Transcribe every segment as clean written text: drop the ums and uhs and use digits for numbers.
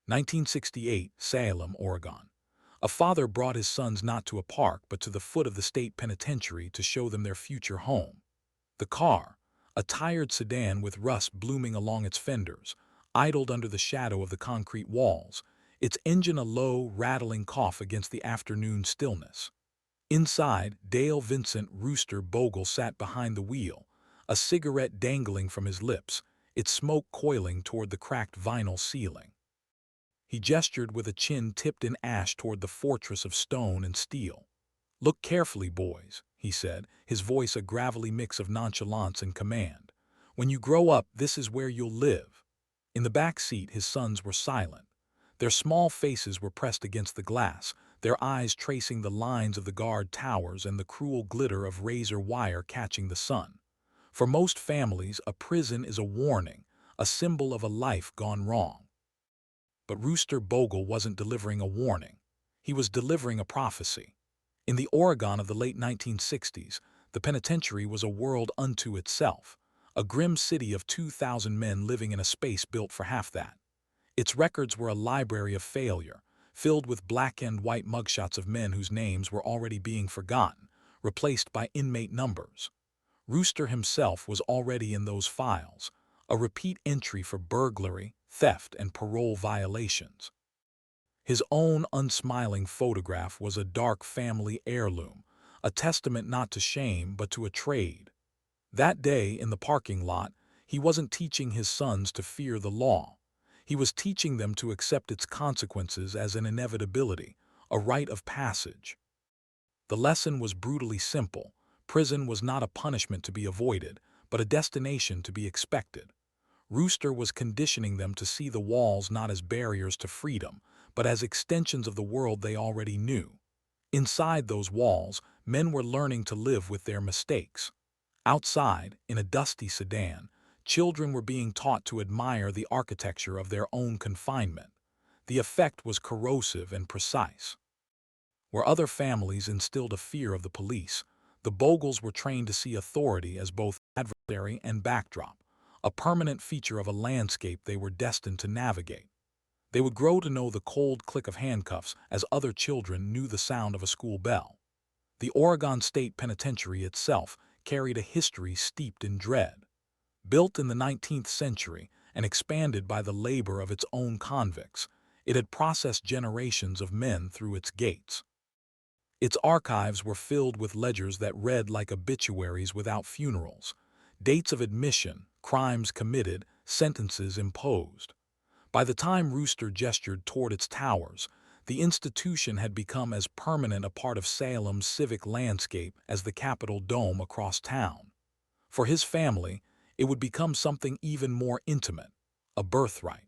1968, Salem, Oregon. A father brought his sons not to a park but to the foot of the state penitentiary to show them their future home. The car, a tired sedan with rust blooming along its fenders, idled under the shadow of the concrete walls, its engine a low, rattling cough against the afternoon stillness. Inside, Dale Vincent Rooster Bogle sat behind the wheel, a cigarette dangling from his lips, its smoke coiling toward the cracked vinyl ceiling. He gestured with a chin tipped in ash toward the fortress of stone and steel. "Look carefully, boys," he said, his voice a gravelly mix of nonchalance and command. "When you grow up, this is where you'll live." In the back seat, his sons were silent. Their small faces were pressed against the glass, their eyes tracing the lines of the guard towers and the cruel glitter of razor wire catching the sun. For most families, a prison is a warning, a symbol of a life gone wrong. But Rooster Bogle wasn't delivering a warning. He was delivering a prophecy. In the Oregon of the late 1960s, the penitentiary was a world unto itself, a grim city of 2,000 men living in a space built for half that. Its records were a library of failure, filled with black and white mugshots of men whose names were already being forgotten, replaced by inmate numbers. Rooster himself was already in those files, a repeat entry for burglary, theft, and parole violations. His own unsmiling photograph was a dark family heirloom, a testament not to shame but to a trade. That day in the parking lot, he wasn't teaching his sons to fear the law. He was teaching them to accept its consequences as an inevitability, a rite of passage. The lesson was brutally simple. Prison was not a punishment to be avoided, but a destination to be expected. Rooster was conditioning them to see the walls not as barriers to freedom, but as extensions of the world they already knew. Inside those walls, men were learning to live with their mistakes. Outside, in a dusty sedan, children were being taught to admire the architecture of their own confinement. The effect was corrosive and precise. Where other families instilled a fear of the police, the Bogles were trained to see authority as both adversary and backdrop, a permanent feature of a landscape they were destined to navigate. They would grow to know the cold click of handcuffs as other children knew the sound of a school bell. The Oregon State Penitentiary itself carried a history steeped in dread. Built in the 19th century and expanded by the labor of its own convicts, it had processed generations of men through its gates. Its archives were filled with ledgers that read like obituaries without funerals, dates of admission, crimes committed, sentences imposed. By the time Rooster gestured toward its towers, the institution had become as permanent a part of Salem's civic landscape as the Capitol dome across town. For his family, it would become something even more intimate, a birthright.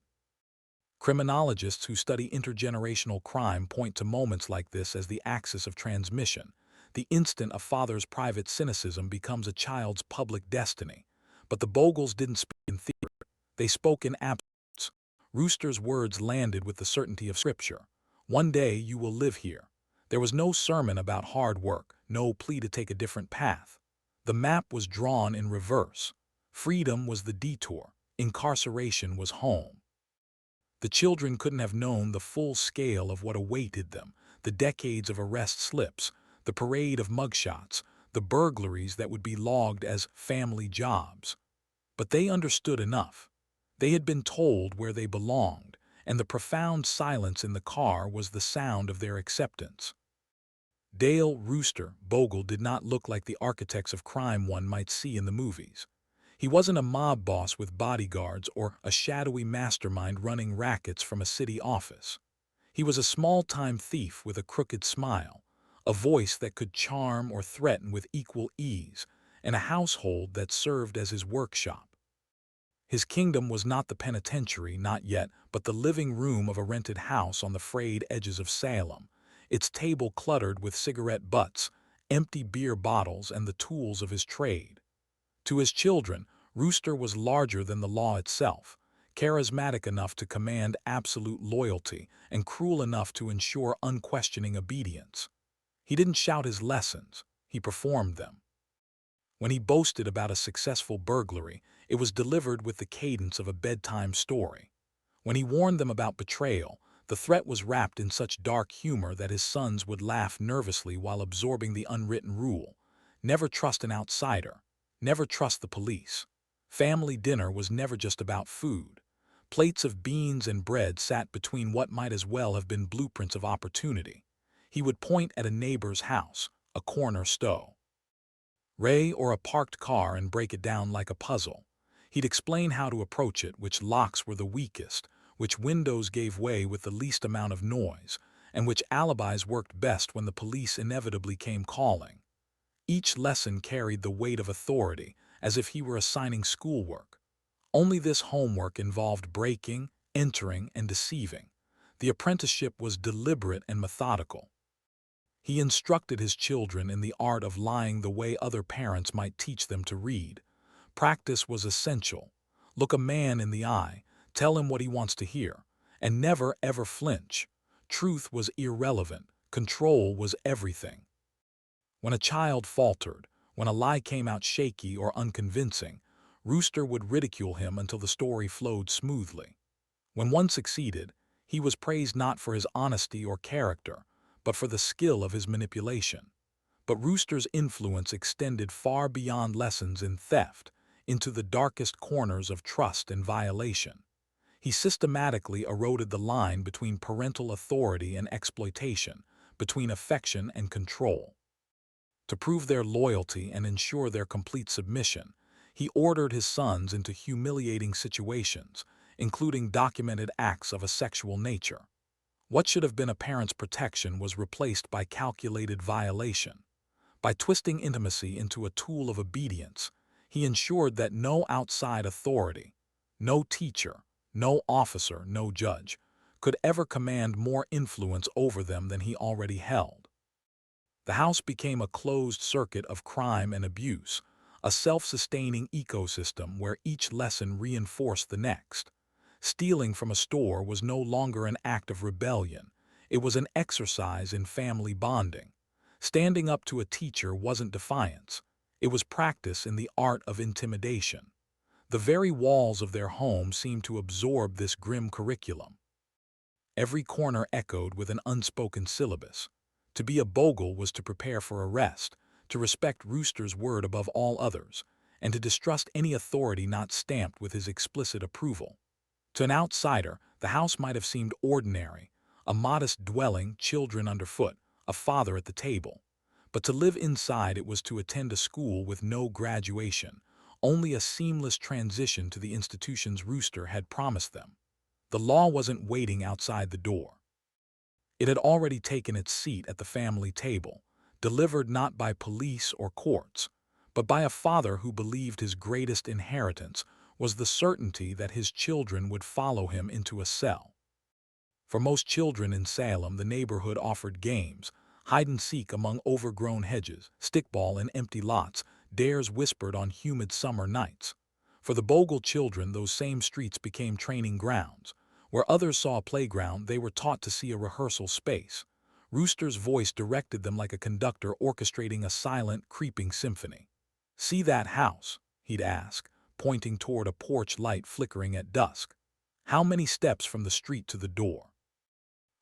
Criminologists who study intergenerational crime point to moments like this as the axis of transmission, the instant a father's private cynicism becomes a child's public destiny. But the Bogles didn't speak in theory, they spoke in absolutes. Rooster's words landed with the certainty of Scripture. "One day you will live here." There was no sermon about hard work, no plea to take a different path. The map was drawn in reverse. Freedom was the detour, incarceration was home. The children couldn't have known the full scale of what awaited them, the decades of arrest slips, the parade of mugshots, the burglaries that would be logged as family jobs. But they understood enough. They had been told where they belonged, and the profound silence in the car was the sound of their acceptance. Dale Rooster Bogle did not look like the architects of crime one might see in the movies. He wasn't a mob boss with bodyguards or a shadowy mastermind running rackets from a city office. He was a small-time thief with a crooked smile, a voice that could charm or threaten with equal ease, and a household that served as his workshop. His kingdom was not the penitentiary, not yet, but the living room of a rented house on the frayed edges of Salem, its table cluttered with cigarette butts, empty beer bottles, and the tools of his trade. To his children, Rooster was larger than the law itself, charismatic enough to command absolute loyalty and cruel enough to ensure unquestioning obedience. He didn't shout his lessons, he performed them. When he boasted about a successful burglary, it was delivered with the cadence of a bedtime story. When he warned them about betrayal, the threat was wrapped in such dark humor that his sons would laugh nervously while absorbing the unwritten rule: never trust an outsider, never trust the police. Family dinner was never just about food. Plates of beans and bread sat between what might as well have been blueprints of opportunity. He would point at a neighbor's house, a corner stove, or a parked car, and break it down like a puzzle. He'd explain how to approach it, which locks were the weakest, which windows gave way with the least amount of noise, and which alibis worked best when the police inevitably came calling. Each lesson carried the weight of authority, as if he were assigning schoolwork. Only this homework involved breaking, entering, and deceiving. The apprenticeship was deliberate and methodical. He instructed his children in the art of lying the way other parents might teach them to read. Practice was essential. Look a man in the eye, tell him what he wants to hear, and never ever flinch. Truth was irrelevant, control was everything. When a child faltered, when a lie came out shaky or unconvincing, Rooster would ridicule him until the story flowed smoothly. When one succeeded, he was praised not for his honesty or character, but for the skill of his manipulation. But Rooster's influence extended far beyond lessons in theft, into the darkest corners of trust and violation. He systematically eroded the line between parental authority and exploitation, between affection and control. To prove their loyalty and ensure their complete submission, he ordered his sons into humiliating situations, including documented acts of a sexual nature. What should have been a parent's protection was replaced by calculated violation. By twisting intimacy into a tool of obedience, he ensured that no outside authority, no teacher, no officer, no judge, could ever command more influence over them than he already held. The house became a closed circuit of crime and abuse, a self-sustaining ecosystem where each lesson reinforced the next. Stealing from a store was no longer an act of rebellion. It was an exercise in family bonding. Standing up to a teacher wasn't defiance. It was practice in the art of intimidation. The very walls of their home seemed to absorb this grim curriculum. Every corner echoed with an unspoken syllabus. To be a Bogle was to prepare for arrest, to respect Rooster's word above all others, and to distrust any authority not stamped with his explicit approval. To an outsider, the house might have seemed ordinary, a modest dwelling, children underfoot, a father at the table. But to live inside it was to attend a school with no graduation, only a seamless transition to the institutions Rooster had promised them. The law wasn't waiting outside the door. It had already taken its seat at the family table, delivered not by police or courts, but by a father who believed his greatest inheritance was the certainty that his children would follow him into a cell. For most children in Salem, the neighborhood offered games: hide-and-seek among overgrown hedges, stickball in empty lots, dares whispered on humid summer nights. For the Bogle children, those same streets became training grounds. Where others saw a playground, they were taught to see a rehearsal space. Rooster's voice directed them like a conductor orchestrating a silent, creeping symphony. "See that house?" he'd ask, pointing toward a porch light flickering at dusk. "How many steps from the street to the door?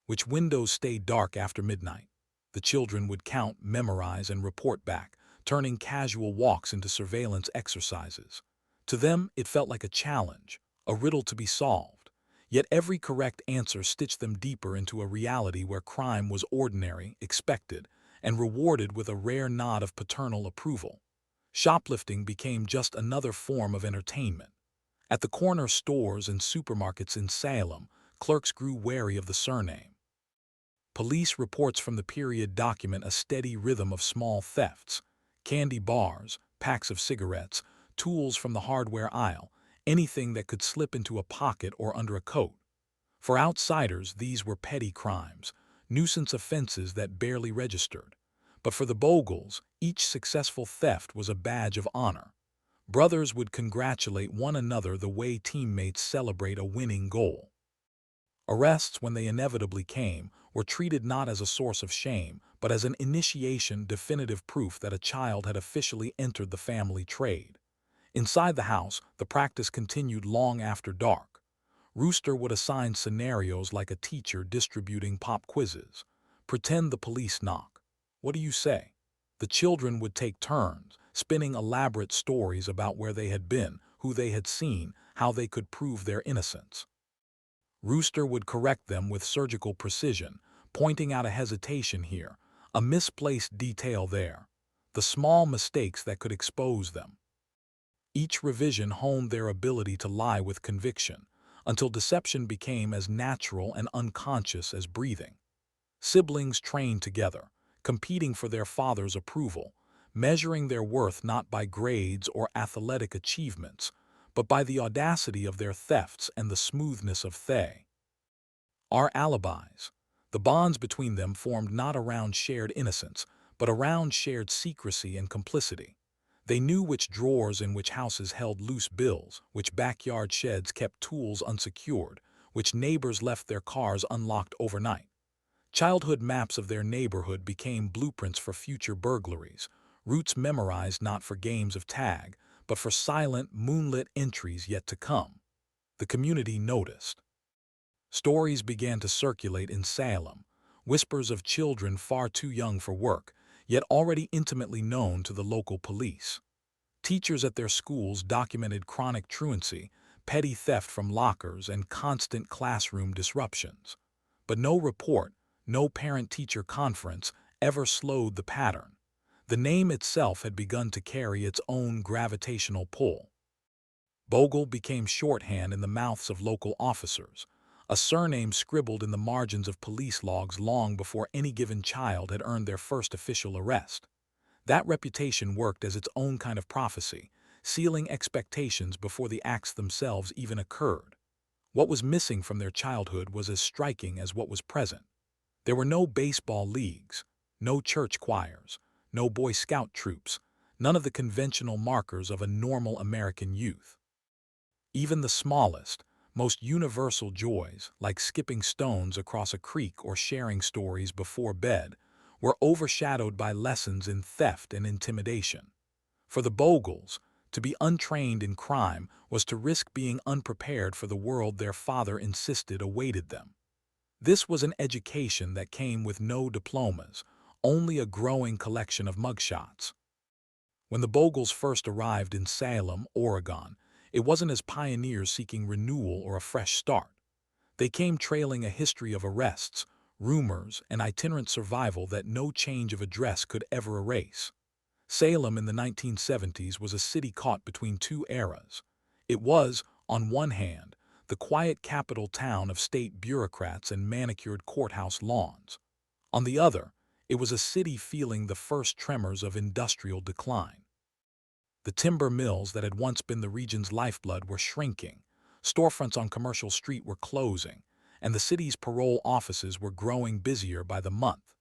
Which windows stay dark after midnight?" The children would count, memorize, and report back, turning casual walks into surveillance exercises. To them, it felt like a challenge, a riddle to be solved. Yet every correct answer stitched them deeper into a reality where crime was ordinary, expected, and rewarded with a rare nod of paternal approval. Shoplifting became just another form of entertainment. At the corner stores and supermarkets in Salem, clerks grew wary of the surname. Police reports from the period document a steady rhythm of small thefts: candy bars, packs of cigarettes, tools from the hardware aisle, anything that could slip into a pocket or under a coat. For outsiders, these were petty crimes, nuisance offenses that barely registered. But for the Bogles, each successful theft was a badge of honor. Brothers would congratulate one another the way teammates celebrate a winning goal. Arrests, when they inevitably came, were treated not as a source of shame, but as an initiation, definitive proof that a child had officially entered the family trade. Inside the house, the practice continued long after dark. Rooster would assign scenarios like a teacher distributing pop quizzes. Pretend the police knock. What do you say? The children would take turns, spinning elaborate stories about where they had been, who they had seen, how they could prove their innocence. Rooster would correct them with surgical precision, pointing out a hesitation here, a misplaced detail there, the small mistakes that could expose them. Each revision honed their ability to lie with conviction, until deception became as natural and unconscious as breathing. Siblings trained together, competing for their father's approval, measuring their worth not by grades or athletic achievements, but by the audacity of their thefts and the smoothness of they. Our alibis. The bonds between them formed not around shared innocence, but around shared secrecy and complicity. They knew which drawers in which houses held loose bills, which backyard sheds kept tools unsecured, which neighbors left their cars unlocked overnight. Childhood maps of their neighborhood became blueprints for future burglaries, routes memorized not for games of tag, but for silent, moonlit entries yet to come. The community noticed. Stories began to circulate in Salem, whispers of children far too young for work, yet already intimately known to the local police. Teachers at their schools documented chronic truancy, petty theft from lockers, and constant classroom disruptions. But no report, no parent-teacher conference ever slowed the pattern. The name itself had begun to carry its own gravitational pull. Bogle became shorthand in the mouths of local officers, a surname scribbled in the margins of police logs long before any given child had earned their first official arrest. That reputation worked as its own kind of prophecy, sealing expectations before the acts themselves even occurred. What was missing from their childhood was as striking as what was present. There were no baseball leagues, no church choirs, no Boy Scout troops, none of the conventional markers of a normal American youth. Even the smallest, most universal joys, like skipping stones across a creek or sharing stories before bed, were overshadowed by lessons in theft and intimidation. For the Bogles, to be untrained in crime was to risk being unprepared for the world their father insisted awaited them. This was an education that came with no diplomas, only a growing collection of mugshots. When the Bogles first arrived in Salem, Oregon, it wasn't as pioneers seeking renewal or a fresh start. They came trailing a history of arrests, rumors, and itinerant survival that no change of address could ever erase. Salem in the 1970s was a city caught between two eras. It was, on one hand, the quiet capital town of state bureaucrats and manicured courthouse lawns. On the other, it was a city feeling the first tremors of industrial decline. The timber mills that had once been the region's lifeblood were shrinking, storefronts on Commercial Street were closing, and the city's parole offices were growing busier by the month.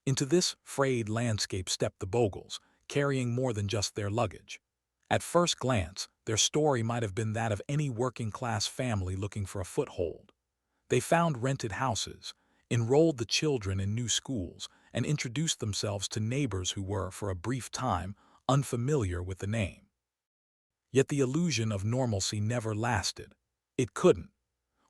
Into this frayed landscape stepped the Bogles, carrying more than just their luggage. At first glance, their story might have been that of any working-class family looking for a foothold. They found rented houses, enrolled the children in new schools, and introduced themselves to neighbors who were, for a brief time, unfamiliar with the name. Yet the illusion of normalcy never lasted. It couldn't.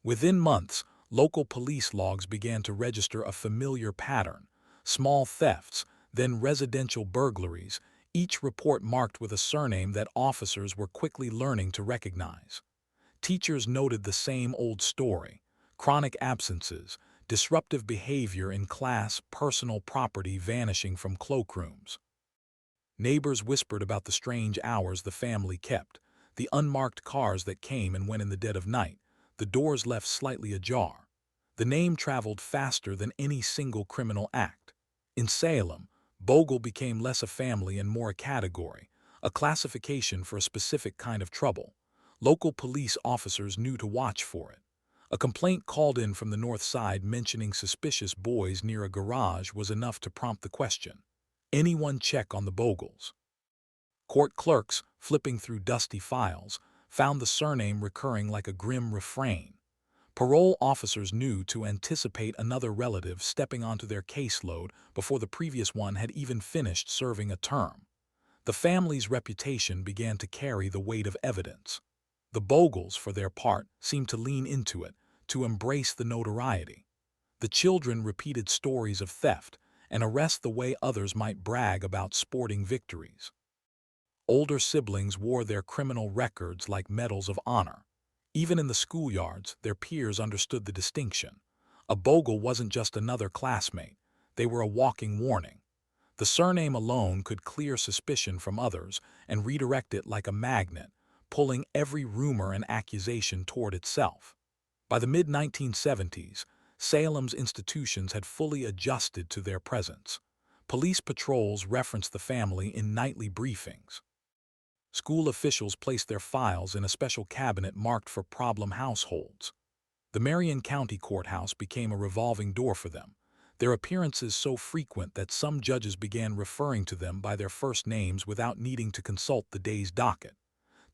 Within months, local police logs began to register a familiar pattern: small thefts, then residential burglaries, each report marked with a surname that officers were quickly learning to recognize. Teachers noted the same old story: chronic absences, disruptive behavior in class, personal property vanishing from cloakrooms. Neighbors whispered about the strange hours the family kept, the unmarked cars that came and went in the dead of night, the doors left slightly ajar. The name traveled faster than any single criminal act. In Salem, Bogle became less a family and more a category, a classification for a specific kind of trouble. Local police officers knew to watch for it. A complaint called in from the north side mentioning suspicious boys near a garage was enough to prompt the question: anyone check on the Bogles? Court clerks, flipping through dusty files, found the surname recurring like a grim refrain. Parole officers knew to anticipate another relative stepping onto their caseload before the previous one had even finished serving a term. The family's reputation began to carry the weight of evidence. The Bogles, for their part, seemed to lean into it, to embrace the notoriety. The children repeated stories of theft and arrest the way others might brag about sporting victories. Older siblings wore their criminal records like medals of honor. Even in the schoolyards, their peers understood the distinction. A Bogle wasn't just another classmate, they were a walking warning. The surname alone could clear suspicion from others and redirect it like a magnet, pulling every rumor and accusation toward itself. By the mid-1970s, Salem's institutions had fully adjusted to their presence. Police patrols referenced the family in nightly briefings. School officials placed their files in a special cabinet marked for problem households. The Marion County Courthouse became a revolving door for them, their appearances so frequent that some judges began referring to them by their first names without needing to consult the day's docket.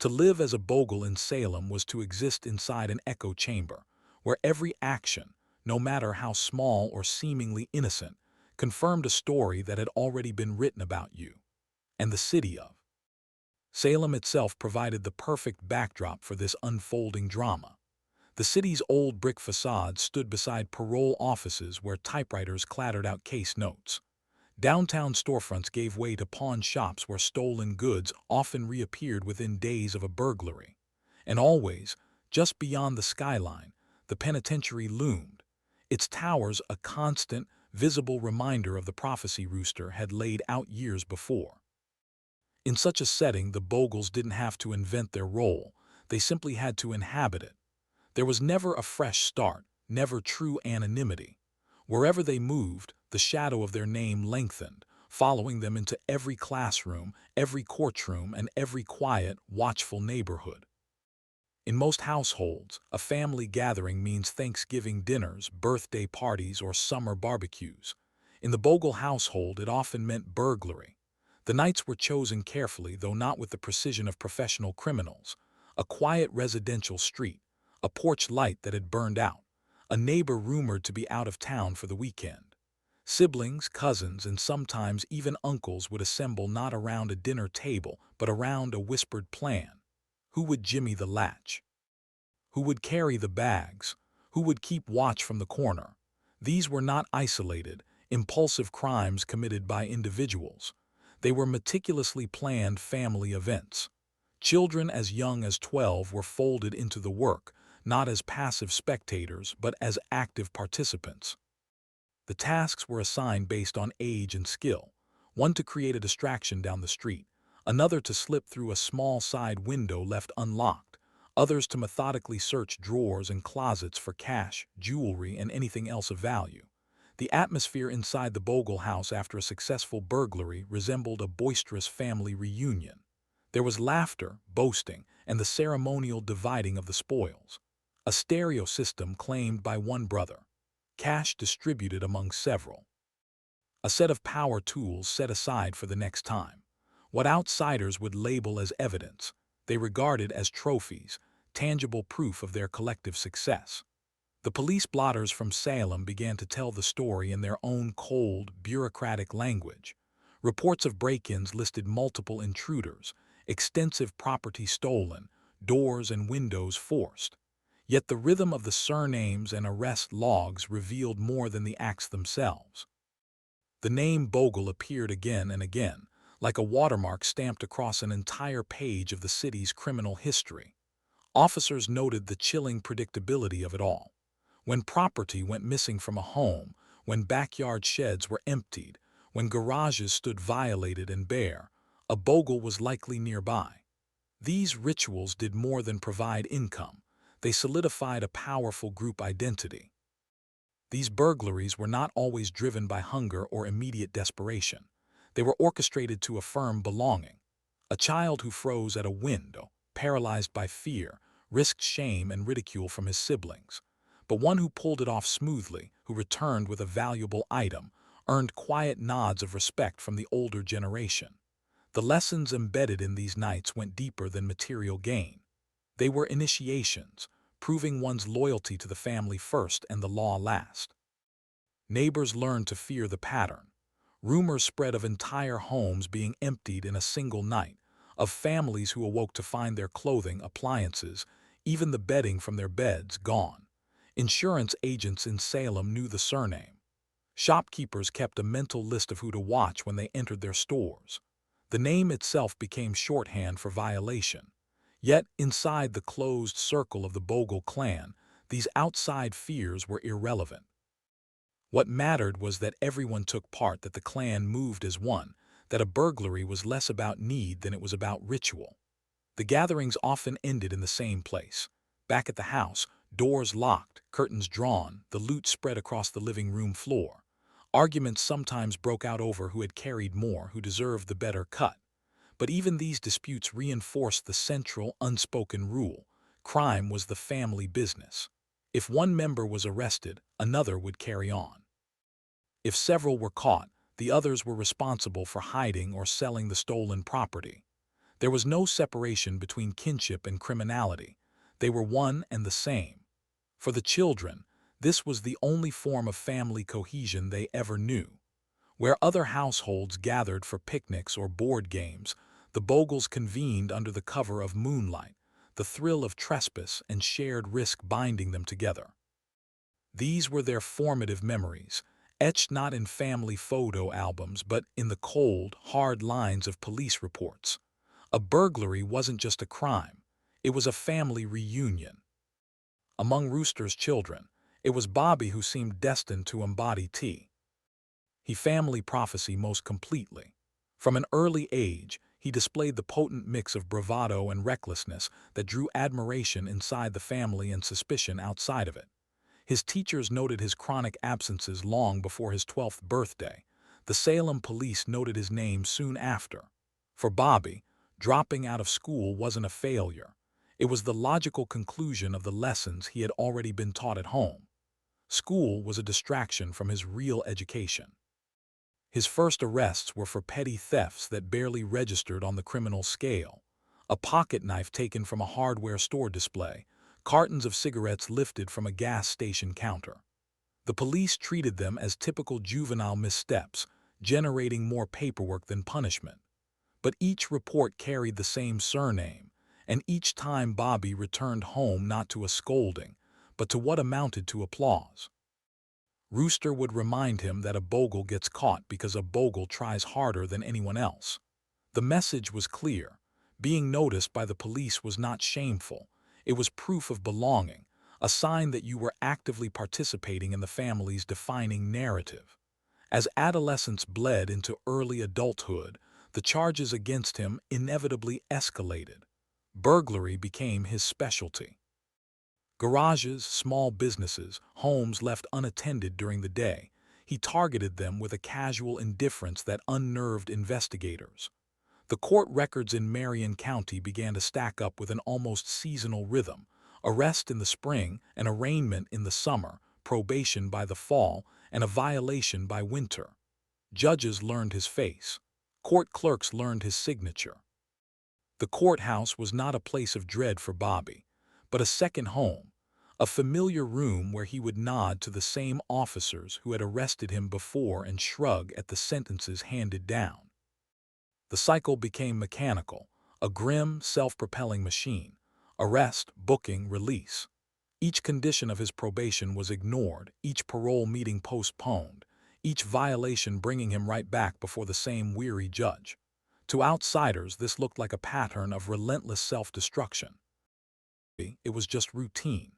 To live as a Bogle in Salem was to exist inside an echo chamber, where every action, no matter how small or seemingly innocent, confirmed a story that had already been written about you. And the city of Salem itself provided the perfect backdrop for this unfolding drama. The city's old brick facades stood beside parole offices where typewriters clattered out case notes. Downtown storefronts gave way to pawn shops where stolen goods often reappeared within days of a burglary. And always, just beyond the skyline, the penitentiary loomed, its towers a constant, visible reminder of the prophecy Rooster had laid out years before. In such a setting, the Bogles didn't have to invent their role, they simply had to inhabit it. There was never a fresh start, never true anonymity. Wherever they moved, the shadow of their name lengthened, following them into every classroom, every courtroom, and every quiet, watchful neighborhood. In most households, a family gathering means Thanksgiving dinners, birthday parties, or summer barbecues. In the Bogle household, it often meant burglary. The nights were chosen carefully, though not with the precision of professional criminals. A quiet residential street, a porch light that had burned out, a neighbor rumored to be out of town for the weekend. Siblings, cousins, and sometimes even uncles would assemble not around a dinner table, but around a whispered plan. Who would jimmy the latch? Who would carry the bags? Who would keep watch from the corner? These were not isolated, impulsive crimes committed by individuals. They were meticulously planned family events. Children as young as 12 were folded into the work, not as passive spectators, but as active participants. The tasks were assigned based on age and skill, one to create a distraction down the street, another to slip through a small side window left unlocked, others to methodically search drawers and closets for cash, jewelry, and anything else of value. The atmosphere inside the Bogle house after a successful burglary resembled a boisterous family reunion. There was laughter, boasting, and the ceremonial dividing of the spoils. A stereo system claimed by one brother, cash distributed among several. A set of power tools set aside for the next time. What outsiders would label as evidence, they regarded as trophies, tangible proof of their collective success. The police blotters from Salem began to tell the story in their own cold, bureaucratic language. Reports of break-ins listed multiple intruders, extensive property stolen, doors and windows forced. Yet the rhythm of the surnames and arrest logs revealed more than the acts themselves. The name Bogle appeared again and again, like a watermark stamped across an entire page of the city's criminal history. Officers noted the chilling predictability of it all. When property went missing from a home, when backyard sheds were emptied, when garages stood violated and bare, a Bogle was likely nearby. These rituals did more than provide income. They solidified a powerful group identity. These burglaries were not always driven by hunger or immediate desperation. They were orchestrated to affirm belonging. A child who froze at a window, paralyzed by fear, risked shame and ridicule from his siblings. But one who pulled it off smoothly, who returned with a valuable item, earned quiet nods of respect from the older generation. The lessons embedded in these nights went deeper than material gain. They were initiations, proving one's loyalty to the family first and the law last. Neighbors learned to fear the pattern. Rumors spread of entire homes being emptied in a single night, of families who awoke to find their clothing, appliances, even the bedding from their beds gone. Insurance agents in Salem knew the surname. Shopkeepers kept a mental list of who to watch when they entered their stores. The name itself became shorthand for violation. Yet, inside the closed circle of the Bogle clan, these outside fears were irrelevant. What mattered was that everyone took part, that the clan moved as one, that a burglary was less about need than it was about ritual. The gatherings often ended in the same place. Back at the house, doors locked, curtains drawn, the loot spread across the living room floor. Arguments sometimes broke out over who had carried more, who deserved the better cut. But even these disputes reinforced the central, unspoken rule: crime was the family business. If one member was arrested, another would carry on. If several were caught, the others were responsible for hiding or selling the stolen property. There was no separation between kinship and criminality. They were one and the same. For the children, this was the only form of family cohesion they ever knew. Where other households gathered for picnics or board games, the Bogles convened under the cover of moonlight, the thrill of trespass and shared risk binding them together. These were their formative memories, etched not in family photo albums but in the cold, hard lines of police reports. A burglary wasn't just a crime, it was a family reunion. Among Rooster's children, it was Bobby who seemed destined to embody he family prophecy most completely. From an early age, he displayed the potent mix of bravado and recklessness that drew admiration inside the family and suspicion outside of it. His teachers noted his chronic absences long before his 12th birthday. The Salem police noted his name soon after. For Bobby, dropping out of school wasn't a failure. It was the logical conclusion of the lessons he had already been taught at home. School was a distraction from his real education. His first arrests were for petty thefts that barely registered on the criminal scale. A pocket knife taken from a hardware store display, cartons of cigarettes lifted from a gas station counter. The police treated them as typical juvenile missteps, generating more paperwork than punishment. But each report carried the same surname, and each time Bobby returned home not to a scolding, but to what amounted to applause. Rooster would remind him that a Bogle gets caught because a Bogle tries harder than anyone else. The message was clear. Being noticed by the police was not shameful. It was proof of belonging, a sign that you were actively participating in the family's defining narrative. As adolescence bled into early adulthood, the charges against him inevitably escalated. Burglary became his specialty. Garages, small businesses, homes left unattended during the day, he targeted them with a casual indifference that unnerved investigators. The court records in Marion County began to stack up with an almost seasonal rhythm: arrest in the spring, an arraignment in the summer, probation by the fall, and a violation by winter. Judges learned his face. Court clerks learned his signature. The courthouse was not a place of dread for Bobby, but a second home, a familiar room where he would nod to the same officers who had arrested him before and shrug at the sentences handed down. The cycle became mechanical, a grim, self-propelling machine: arrest, booking, release. Each condition of his probation was ignored, each parole meeting postponed, each violation bringing him right back before the same weary judge. To outsiders, this looked like a pattern of relentless self-destruction. It was just routine.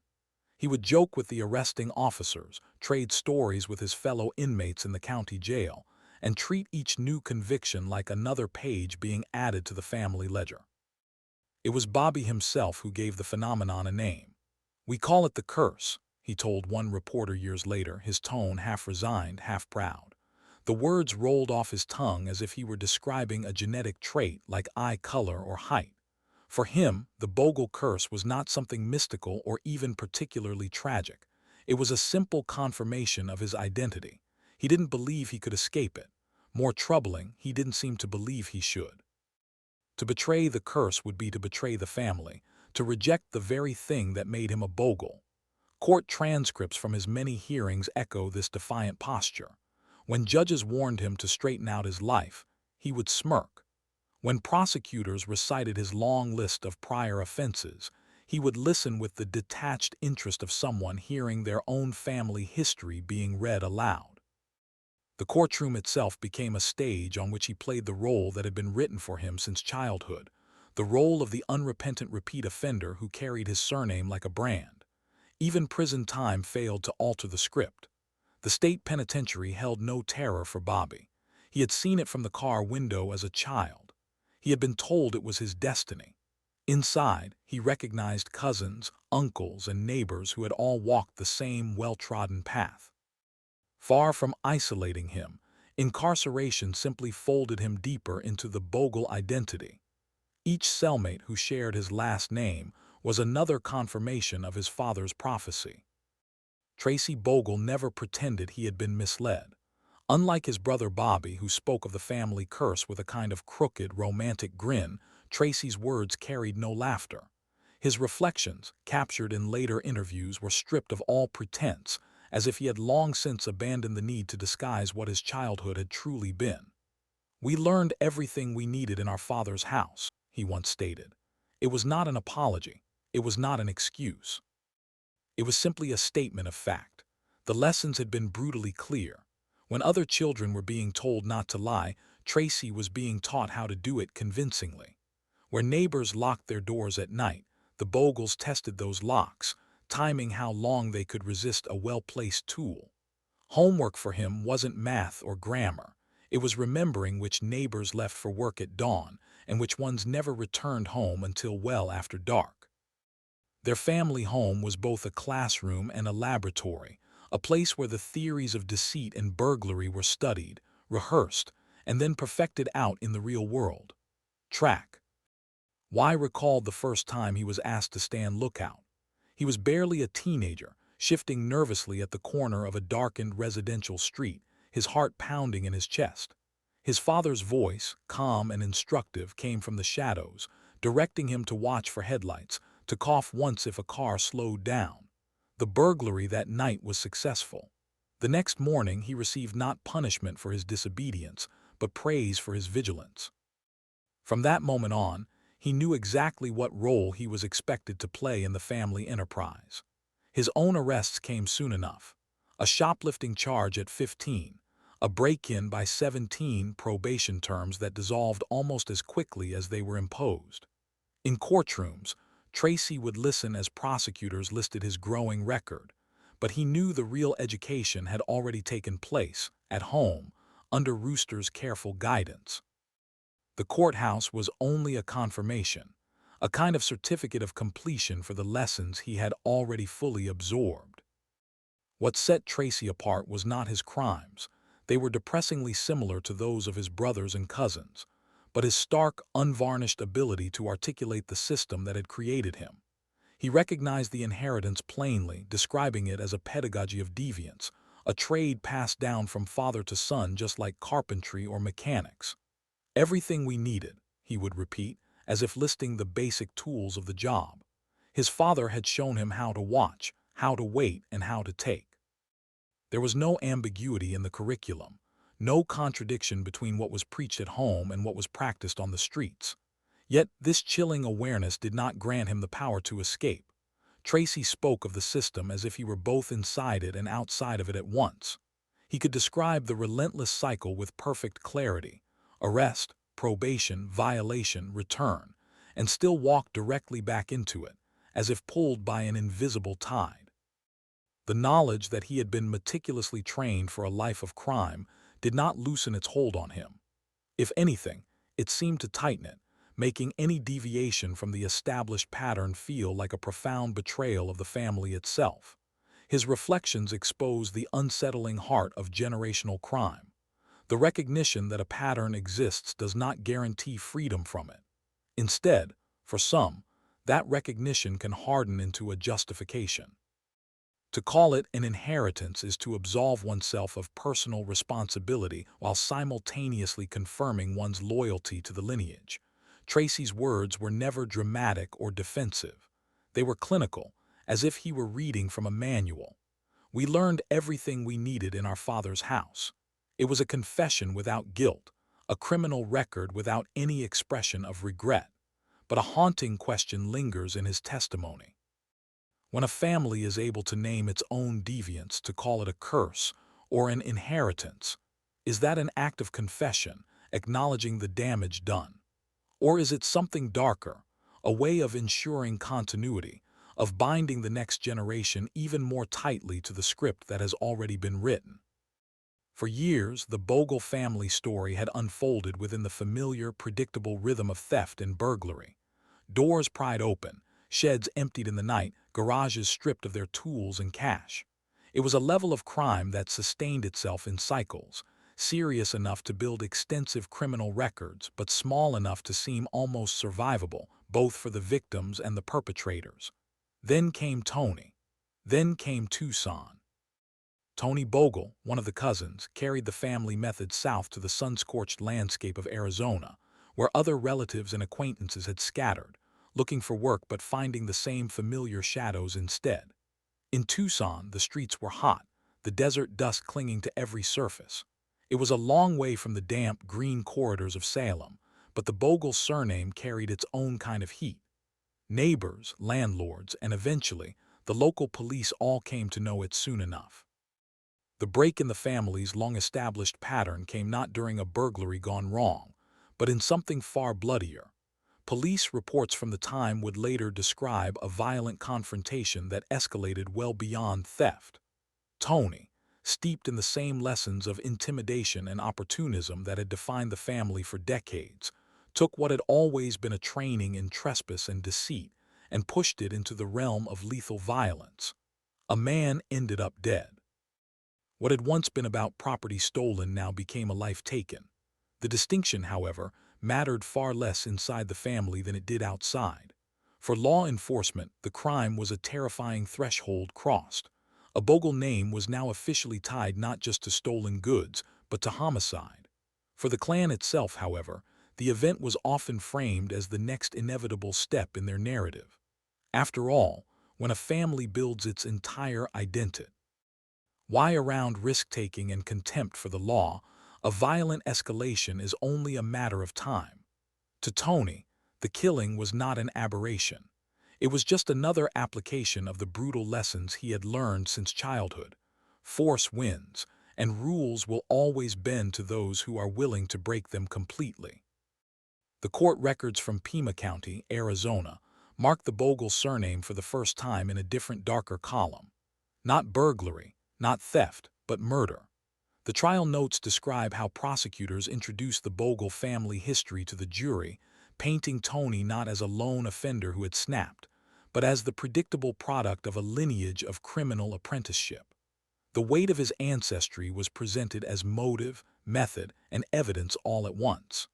He would joke with the arresting officers, trade stories with his fellow inmates in the county jail, and treat each new conviction like another page being added to the family ledger. It was Bobby himself who gave the phenomenon a name. "We call it the curse," he told one reporter years later, his tone half resigned, half proud. The words rolled off his tongue as if he were describing a genetic trait like eye color or height. For him, the Bogle curse was not something mystical or even particularly tragic. It was a simple confirmation of his identity. He didn't believe he could escape it. More troubling, he didn't seem to believe he should. To betray the curse would be to betray the family, to reject the very thing that made him a Bogle. Court transcripts from his many hearings echo this defiant posture. When judges warned him to straighten out his life, he would smirk. When prosecutors recited his long list of prior offenses, he would listen with the detached interest of someone hearing their own family history being read aloud. The courtroom itself became a stage on which he played the role that had been written for him since childhood, the role of the unrepentant repeat offender who carried his surname like a brand. Even prison time failed to alter the script. The state penitentiary held no terror for Bobby. He had seen it from the car window as a child. He had been told it was his destiny. Inside, he recognized cousins, uncles, and neighbors who had all walked the same well-trodden path. Far from isolating him, incarceration simply folded him deeper into the Bogle identity. Each cellmate who shared his last name was another confirmation of his father's prophecy. Tracy Bogle never pretended he had been misled. Unlike his brother Bobby, who spoke of the family curse with a kind of crooked, romantic grin, Tracy's words carried no laughter. His reflections, captured in later interviews, were stripped of all pretense, as if he had long since abandoned the need to disguise what his childhood had truly been. "We learned everything we needed in our father's house," he once stated. It was not an apology. It was not an excuse. It was simply a statement of fact. The lessons had been brutally clear. When other children were being told not to lie, Tracy was being taught how to do it convincingly. Where neighbors locked their doors at night, the Bogles tested those locks, timing how long they could resist a well-placed tool. Homework for him wasn't math or grammar. It was remembering which neighbors left for work at dawn and which ones never returned home until well after dark. Their family home was both a classroom and a laboratory, a place where the theories of deceit and burglary were studied, rehearsed, and then perfected out in the real world. Track. Y recalled the first time he was asked to stand lookout. He was barely a teenager, shifting nervously at the corner of a darkened residential street, his heart pounding in his chest. His father's voice, calm and instructive, came from the shadows, directing him to watch for headlights, to cough once if a car slowed down. The burglary that night was successful. The next morning he received not punishment for his disobedience, but praise for his vigilance. From that moment on, he knew exactly what role he was expected to play in the family enterprise. His own arrests came soon enough. A shoplifting charge at 15, a break-in by 17, probation terms that dissolved almost as quickly as they were imposed. In courtrooms, Tracy would listen as prosecutors listed his growing record, but he knew the real education had already taken place, at home, under Rooster's careful guidance. The courthouse was only a confirmation, a kind of certificate of completion for the lessons he had already fully absorbed. What set Tracy apart was not his crimes. They were depressingly similar to those of his brothers and cousins, but his stark, unvarnished ability to articulate the system that had created him. He recognized the inheritance plainly, describing it as a pedagogy of deviance, a trade passed down from father to son just like carpentry or mechanics. "Everything we needed," he would repeat, as if listing the basic tools of the job. His father had shown him how to watch, how to wait, and how to take. There was no ambiguity in the curriculum, no contradiction between what was preached at home and what was practiced on the streets. Yet this chilling awareness did not grant him the power to escape. Tracy spoke of the system as if he were both inside it and outside of it at once. He could describe the relentless cycle with perfect clarity: arrest, probation, violation, return, and still walk directly back into it, as if pulled by an invisible tide. The knowledge that he had been meticulously trained for a life of crime did not loosen its hold on him. If anything, it seemed to tighten it, making any deviation from the established pattern feel like a profound betrayal of the family itself. His reflections exposed the unsettling heart of generational crime. The recognition that a pattern exists does not guarantee freedom from it. Instead, for some, that recognition can harden into a justification. To call it an inheritance is to absolve oneself of personal responsibility while simultaneously confirming one's loyalty to the lineage. Tracy's words were never dramatic or defensive. They were clinical, as if he were reading from a manual. "We learned everything we needed in our father's house." It was a confession without guilt, a criminal record without any expression of regret, but a haunting question lingers in his testimony. When a family is able to name its own deviance, to call it a curse or an inheritance, is that an act of confession, acknowledging the damage done? Or is it something darker, a way of ensuring continuity, of binding the next generation even more tightly to the script that has already been written? For years, the Bogle family story had unfolded within the familiar, predictable rhythm of theft and burglary. Doors pried open, sheds emptied in the night, garages stripped of their tools and cash. It was a level of crime that sustained itself in cycles, serious enough to build extensive criminal records, but small enough to seem almost survivable, both for the victims and the perpetrators. Then came Tony. Then came Tucson. Tony Bogle, one of the cousins, carried the family method south to the sun-scorched landscape of Arizona, where other relatives and acquaintances had scattered, looking for work but finding the same familiar shadows instead. In Tucson, the streets were hot, the desert dust clinging to every surface. It was a long way from the damp, green corridors of Salem, but the Bogle surname carried its own kind of heat. Neighbors, landlords, and eventually, the local police all came to know it soon enough. The break in the family's long-established pattern came not during a burglary gone wrong, but in something far bloodier. Police reports from the time would later describe a violent confrontation that escalated well beyond theft. Tony, steeped in the same lessons of intimidation and opportunism that had defined the family for decades, took what had always been a training in trespass and deceit and pushed it into the realm of lethal violence. A man ended up dead. What had once been about property stolen now became a life taken. The distinction, however, mattered far less inside the family than it did outside. For law enforcement, the crime was a terrifying threshold crossed. A Bogle name was now officially tied not just to stolen goods, but to homicide. For the clan itself, however, the event was often framed as the next inevitable step in their narrative. After all, when a family builds its entire identity, why around risk-taking and contempt for the law, a violent escalation is only a matter of time. To Tony, the killing was not an aberration. It was just another application of the brutal lessons he had learned since childhood. Force wins, and rules will always bend to those who are willing to break them completely. The court records from Pima County, Arizona, mark the Bogle surname for the first time in a different, darker column. Not burglary, not theft, but murder. The trial notes describe how prosecutors introduced the Bogle family history to the jury, painting Tony not as a lone offender who had snapped, but as the predictable product of a lineage of criminal apprenticeship. The weight of his ancestry was presented as motive, method, and evidence all at once.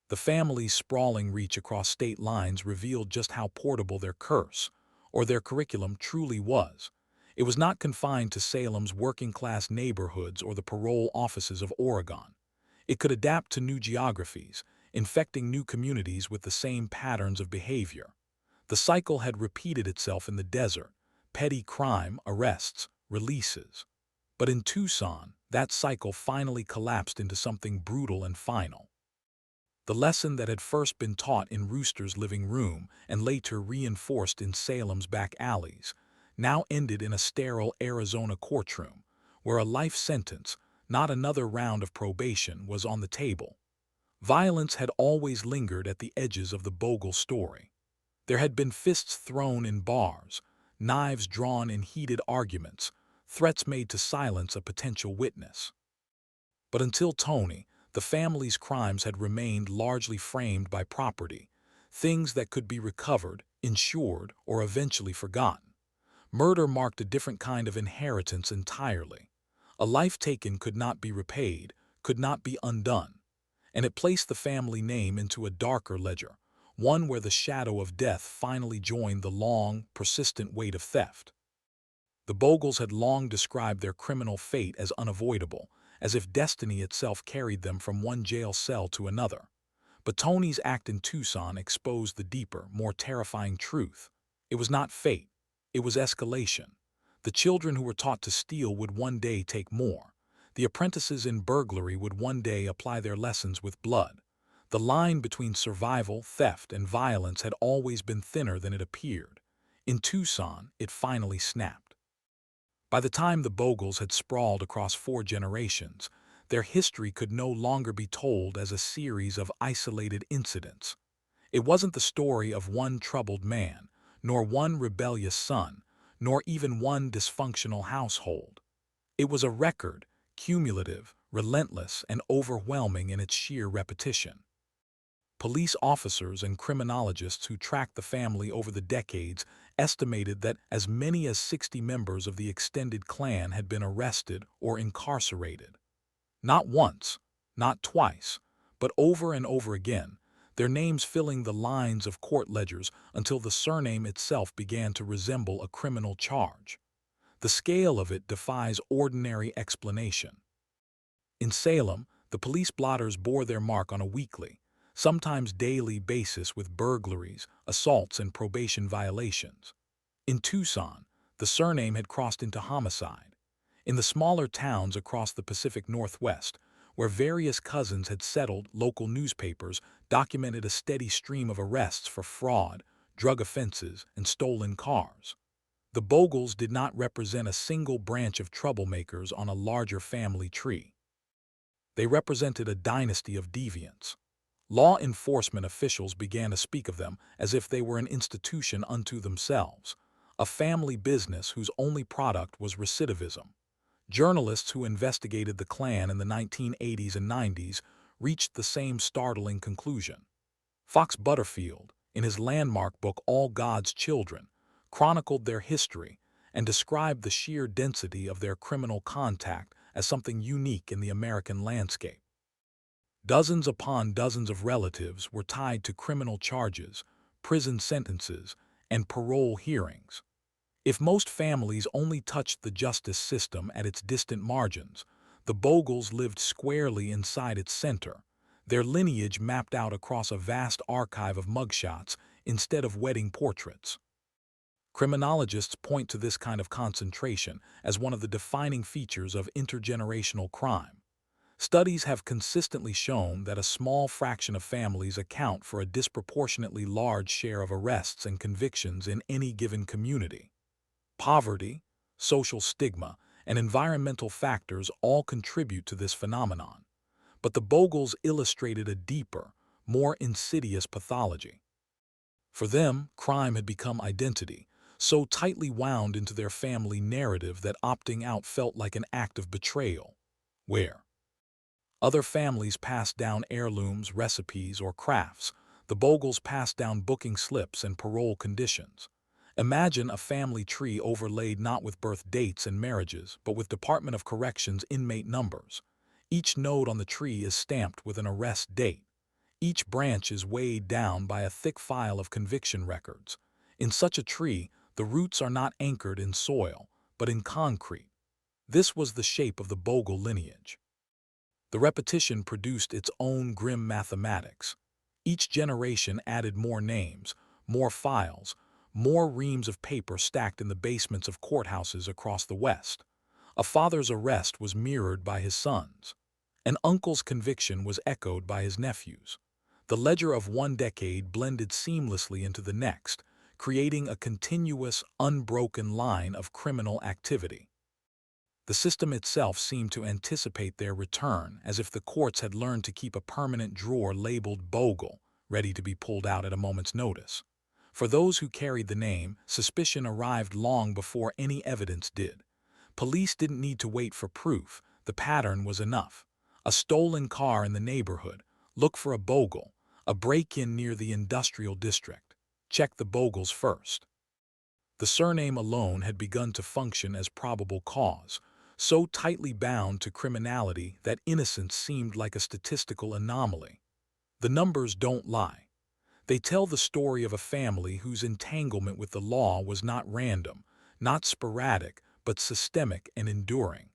The family's sprawling reach across state lines revealed just how portable their curse, or their curriculum, truly was. It was not confined to Salem's working-class neighborhoods or the parole offices of Oregon. It could adapt to new geographies, infecting new communities with the same patterns of behavior. The cycle had repeated itself in the desert: petty crime, arrests, releases. But in Tucson, that cycle finally collapsed into something brutal and final. The lesson that had first been taught in Rooster's living room and later reinforced in Salem's back alleys now ended in a sterile Arizona courtroom, where a life sentence, not another round of probation, was on the table. Violence had always lingered at the edges of the Bogle story. There had been fists thrown in bars, knives drawn in heated arguments, threats made to silence a potential witness. But until Tony, the family's crimes had remained largely framed by property, things that could be recovered, insured, or eventually forgotten. Murder marked a different kind of inheritance entirely. A life taken could not be repaid, could not be undone, and it placed the family name into a darker ledger, one where the shadow of death finally joined the long, persistent weight of theft. The Bogles had long described their criminal fate as unavoidable, as if destiny itself carried them from one jail cell to another. But Tony's act in Tucson exposed the deeper, more terrifying truth. It was not fate. It was escalation. The children who were taught to steal would one day take more. The apprentices in burglary would one day apply their lessons with blood. The line between survival, theft, and violence had always been thinner than it appeared. In Tucson, it finally snapped. By the time the Bogles had sprawled across 4 generations, their history could no longer be told as a series of isolated incidents. It wasn't the story of one troubled man, nor one rebellious son, nor even one dysfunctional household. It was a record, cumulative, relentless, and overwhelming in its sheer repetition. Police officers and criminologists who tracked the family over the decades estimated that as many as 60 members of the extended clan had been arrested or incarcerated. Not once, not twice, but over and over again, their names filling the lines of court ledgers until the surname itself began to resemble a criminal charge. The scale of it defies ordinary explanation. In Salem, the police blotters bore their mark on a weekly, sometimes daily basis with burglaries, assaults, and probation violations. In Tucson, the surname had crossed into homicide. In the smaller towns across the Pacific Northwest, where various cousins had settled, local newspapers documented a steady stream of arrests for fraud, drug offenses, and stolen cars. The Bogles did not represent a single branch of troublemakers on a larger family tree. They represented a dynasty of deviants. Law enforcement officials began to speak of them as if they were an institution unto themselves, a family business whose only product was recidivism. Journalists who investigated the Klan in the 1980s and 90s reached the same startling conclusion. Fox Butterfield, in his landmark book All God's Children, chronicled their history and described the sheer density of their criminal contact as something unique in the American landscape. Dozens upon dozens of relatives were tied to criminal charges, prison sentences, and parole hearings. If most families only touched the justice system at its distant margins, the Bogles lived squarely inside its center, their lineage mapped out across a vast archive of mugshots instead of wedding portraits. Criminologists point to this kind of concentration as one of the defining features of intergenerational crime. Studies have consistently shown that a small fraction of families account for a disproportionately large share of arrests and convictions in any given community. Poverty, social stigma, and environmental factors all contribute to this phenomenon. But the Bogles illustrated a deeper, more insidious pathology. For them, crime had become identity, so tightly wound into their family narrative that opting out felt like an act of betrayal. Where other families passed down heirlooms, recipes, or crafts, the Bogles passed down booking slips and parole conditions. Imagine a family tree overlaid not with birth dates and marriages, but with Department of Corrections inmate numbers. Each node on the tree is stamped with an arrest date. Each branch is weighed down by a thick file of conviction records. In such a tree, the roots are not anchored in soil, but in concrete. This was the shape of the Bogle lineage. The repetition produced its own grim mathematics. Each generation added more names, more files, more reams of paper stacked in the basements of courthouses across the West. A father's arrest was mirrored by his sons. An uncle's conviction was echoed by his nephews. The ledger of one decade blended seamlessly into the next, creating a continuous, unbroken line of criminal activity. The system itself seemed to anticipate their return, as if the courts had learned to keep a permanent drawer labeled Bogle, ready to be pulled out at a moment's notice. For those who carried the name, suspicion arrived long before any evidence did. Police didn't need to wait for proof. The pattern was enough. A stolen car in the neighborhood. Look for a Bogle. A break-in near the industrial district. Check the Bogles first. The surname alone had begun to function as probable cause, so tightly bound to criminality that innocence seemed like a statistical anomaly. The numbers don't lie. They tell the story of a family whose entanglement with the law was not random, not sporadic, but systemic and enduring.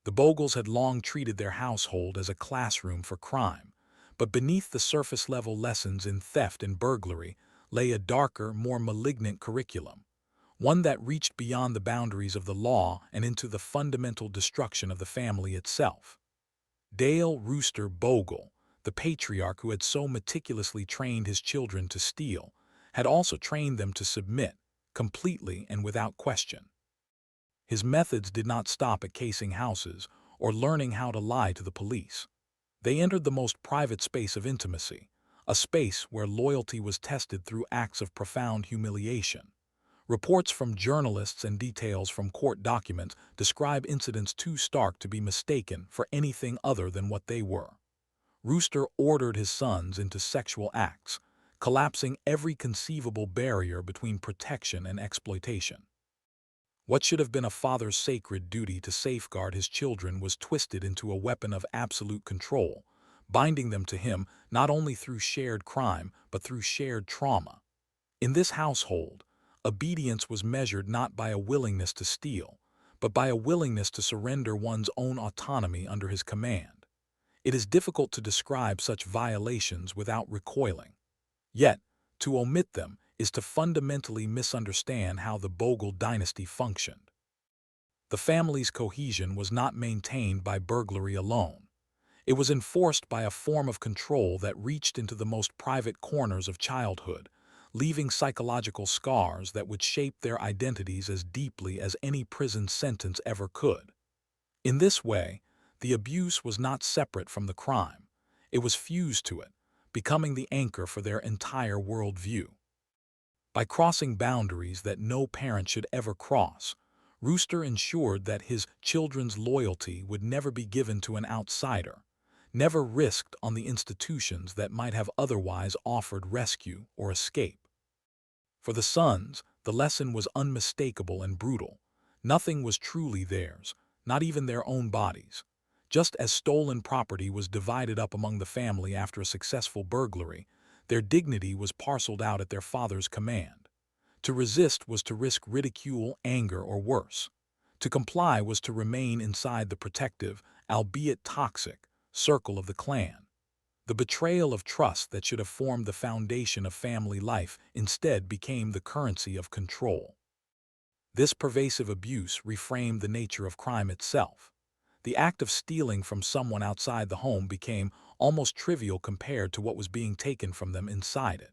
The Bogles had long treated their household as a classroom for crime, but beneath the surface-level lessons in theft and burglary lay a darker, more malignant curriculum, one that reached beyond the boundaries of the law and into the fundamental destruction of the family itself. Dale Rooster Bogle, the patriarch who had so meticulously trained his children to steal, had also trained them to submit, completely and without question. His methods did not stop at casing houses or learning how to lie to the police. They entered the most private space of intimacy, a space where loyalty was tested through acts of profound humiliation. Reports from journalists and details from court documents describe incidents too stark to be mistaken for anything other than what they were. Rooster ordered his sons into sexual acts, collapsing every conceivable barrier between protection and exploitation. What should have been a father's sacred duty to safeguard his children was twisted into a weapon of absolute control, binding them to him not only through shared crime but through shared trauma. In this household, obedience was measured not by a willingness to steal, but by a willingness to surrender one's own autonomy under his command. It is difficult to describe such violations without recoiling. Yet, to omit them is to fundamentally misunderstand how the Bogle dynasty functioned. The family's cohesion was not maintained by burglary alone. It was enforced by a form of control that reached into the most private corners of childhood, leaving psychological scars that would shape their identities as deeply as any prison sentence ever could. In this way, the abuse was not separate from the crime. It was fused to it, becoming the anchor for their entire worldview. By crossing boundaries that no parent should ever cross, Rooster ensured that his children's loyalty would never be given to an outsider, never risked on the institutions that might have otherwise offered rescue or escape. For the sons, the lesson was unmistakable and brutal. Nothing was truly theirs, not even their own bodies. Just as stolen property was divided up among the family after a successful burglary, their dignity was parceled out at their father's command. To resist was to risk ridicule, anger, or worse. To comply was to remain inside the protective, albeit toxic, circle of the clan. The betrayal of trust that should have formed the foundation of family life instead became the currency of control. This pervasive abuse reframed the nature of crime itself. The act of stealing from someone outside the home became almost trivial compared to what was being taken from them inside it.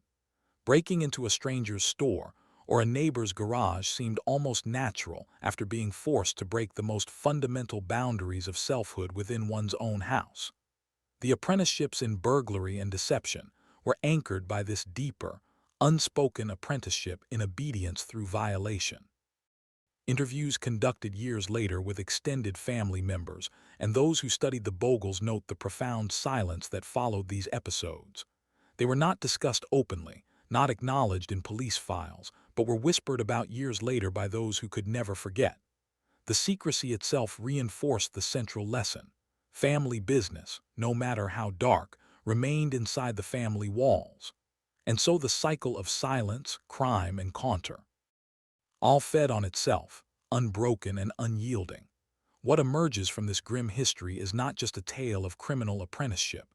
Breaking into a stranger's store or a neighbor's garage seemed almost natural after being forced to break the most fundamental boundaries of selfhood within one's own house. The apprenticeships in burglary and deception were anchored by this deeper, unspoken apprenticeship in obedience through violation. Interviews conducted years later with extended family members and those who studied the Bogles note the profound silence that followed these episodes. They were not discussed openly, not acknowledged in police files, but were whispered about years later by those who could never forget. The secrecy itself reinforced the central lesson. Family business, no matter how dark, remained inside the family walls. And so the cycle of silence, crime, and counter, all fed on itself, unbroken and unyielding. What emerges from this grim history is not just a tale of criminal apprenticeship,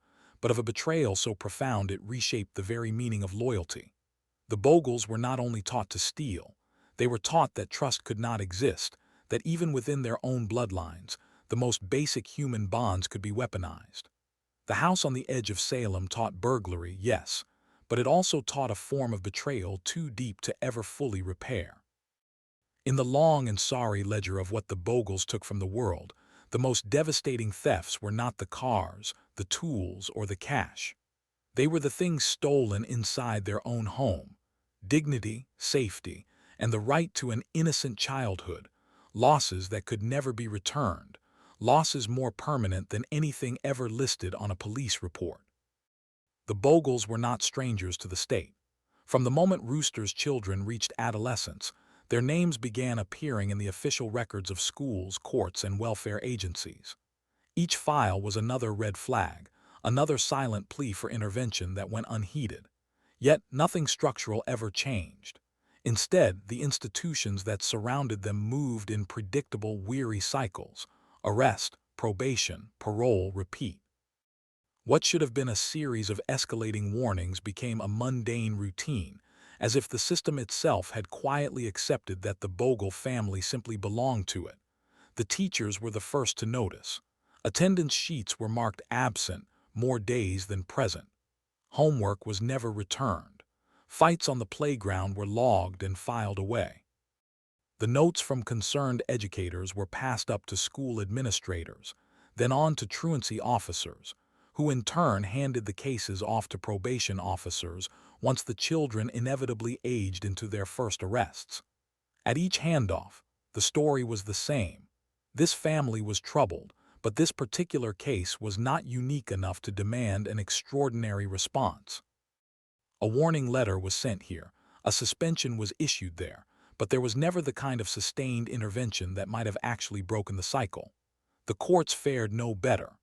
but of a betrayal so profound it reshaped the very meaning of loyalty. The Bogles were not only taught to steal, they were taught that trust could not exist, that even within their own bloodlines, the most basic human bonds could be weaponized. The house on the edge of Salem taught burglary, yes, but it also taught a form of betrayal too deep to ever fully repair. In the long and sorry ledger of what the Bogles took from the world, the most devastating thefts were not the cars, the tools, or the cash. They were the things stolen inside their own home: dignity, safety, and the right to an innocent childhood, losses that could never be returned, losses more permanent than anything ever listed on a police report. The Bogles were not strangers to the state. From the moment Rooster's children reached adolescence, their names began appearing in the official records of schools, courts, and welfare agencies. Each file was another red flag, another silent plea for intervention that went unheeded. Yet nothing structural ever changed. Instead, the institutions that surrounded them moved in predictable, weary cycles: arrest, probation, parole, repeat. What should have been a series of escalating warnings became a mundane routine, as if the system itself had quietly accepted that the Bogle family simply belonged to it. The teachers were the first to notice. Attendance sheets were marked absent more days than present. Homework was never returned. Fights on the playground were logged and filed away. The notes from concerned educators were passed up to school administrators, then on to truancy officers, who in turn handed the cases off to probation officers once the children inevitably aged into their first arrests. At each handoff, the story was the same. This family was troubled, but this particular case was not unique enough to demand an extraordinary response. A warning letter was sent here, a suspension was issued there, but there was never the kind of sustained intervention that might have actually broken the cycle. The courts fared no better.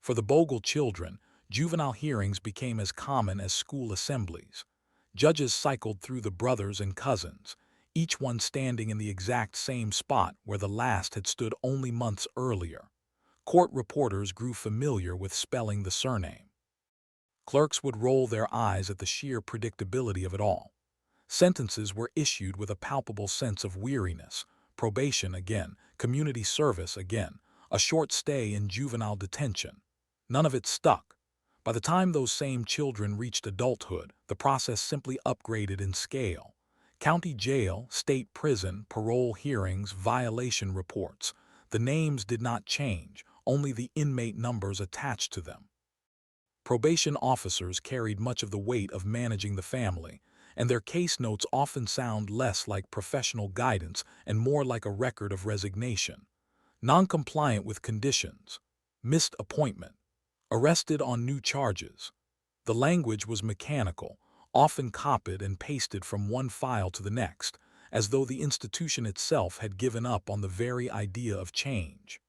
For the Bogle children, juvenile hearings became as common as school assemblies. Judges cycled through the brothers and cousins, each one standing in the exact same spot where the last had stood only months earlier. Court reporters grew familiar with spelling the surname. Clerks would roll their eyes at the sheer predictability of it all. Sentences were issued with a palpable sense of weariness: probation again, community service again, a short stay in juvenile detention. None of it stuck. By the time those same children reached adulthood, the process simply upgraded in scale. County jail, state prison, parole hearings, violation reports. The names did not change, only the inmate numbers attached to them. Probation officers carried much of the weight of managing the family, and their case notes often sound less like professional guidance and more like a record of resignation. Non-compliant with conditions, missed appointment, arrested on new charges. The language was mechanical, often copied and pasted from one file to the next, as though the institution itself had given up on the very idea of change.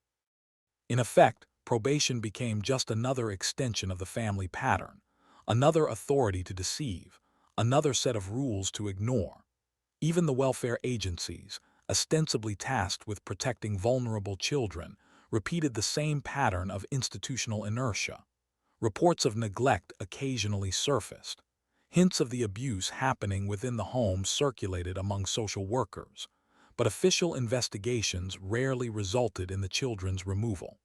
In effect, probation became just another extension of the family pattern, another authority to deceive, another set of rules to ignore. Even the welfare agencies, ostensibly tasked with protecting vulnerable children, repeated the same pattern of institutional inertia. Reports of neglect occasionally surfaced. Hints of the abuse happening within the home circulated among social workers, but official investigations rarely resulted in the children's removal.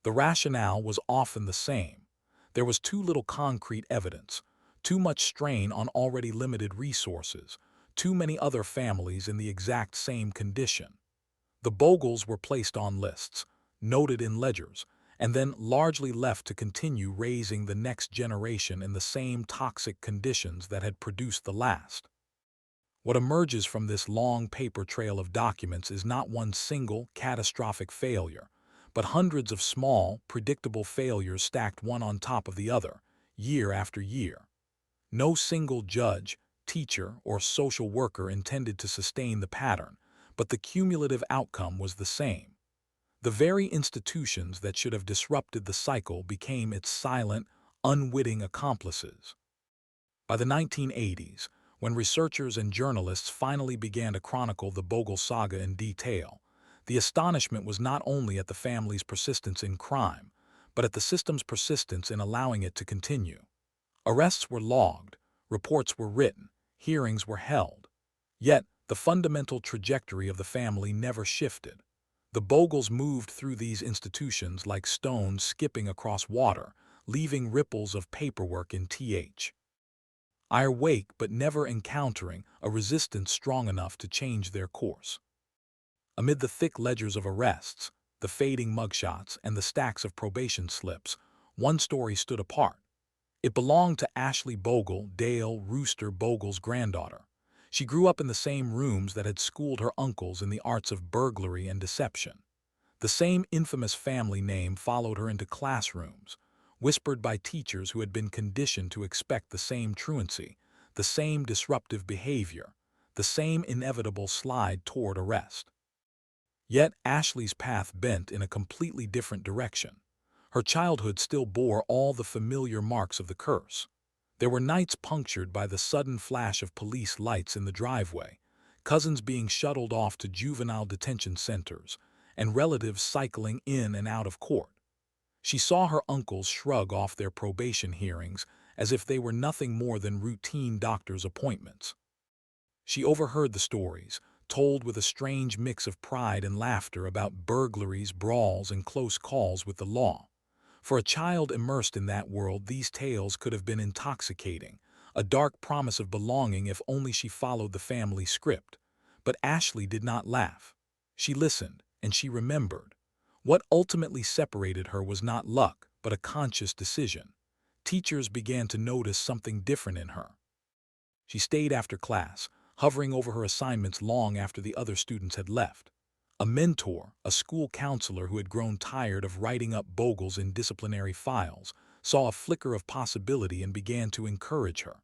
The rationale was often the same. There was too little concrete evidence, too much strain on already limited resources, too many other families in the exact same condition. The Bogles were placed on lists, noted in ledgers, and then largely left to continue raising the next generation in the same toxic conditions that had produced the last. What emerges from this long paper trail of documents is not one single, catastrophic failure, but hundreds of small, predictable failures stacked one on top of the other, year after year. No single judge, teacher, or social worker intended to sustain the pattern, but the cumulative outcome was the same. The very institutions that should have disrupted the cycle became its silent, unwitting accomplices. By the 1980s, when researchers and journalists finally began to chronicle the Bogle saga in detail, the astonishment was not only at the family's persistence in crime, but at the system's persistence in allowing it to continue. Arrests were logged, reports were written, hearings were held. Yet, the fundamental trajectory of the family never shifted. The Bogles moved through these institutions like stones skipping across water, leaving ripples of paperwork in th. Our wake, but never encountering a resistance strong enough to change their course. Amid the thick ledgers of arrests, the fading mugshots, and the stacks of probation slips, one story stood apart. It belonged to Ashley Bogle, Dale Rooster Bogle's granddaughter. She grew up in the same rooms that had schooled her uncles in the arts of burglary and deception. The same infamous family name followed her into classrooms, whispered by teachers who had been conditioned to expect the same truancy, the same disruptive behavior, the same inevitable slide toward arrest. Yet Ashley's path bent in a completely different direction. Her childhood still bore all the familiar marks of the curse. There were nights punctured by the sudden flash of police lights in the driveway, cousins being shuttled off to juvenile detention centers, and relatives cycling in and out of court. She saw her uncles shrug off their probation hearings as if they were nothing more than routine doctor's appointments. She overheard the stories, told with a strange mix of pride and laughter about burglaries, brawls, and close calls with the law. For a child immersed in that world, these tales could have been intoxicating, a dark promise of belonging if only she followed the family script. But Ashley did not laugh. She listened, and she remembered. What ultimately separated her was not luck, but a conscious decision. Teachers began to notice something different in her. She stayed after class, hovering over her assignments long after the other students had left. A mentor, a school counselor who had grown tired of writing up Bogles in disciplinary files, saw a flicker of possibility and began to encourage her.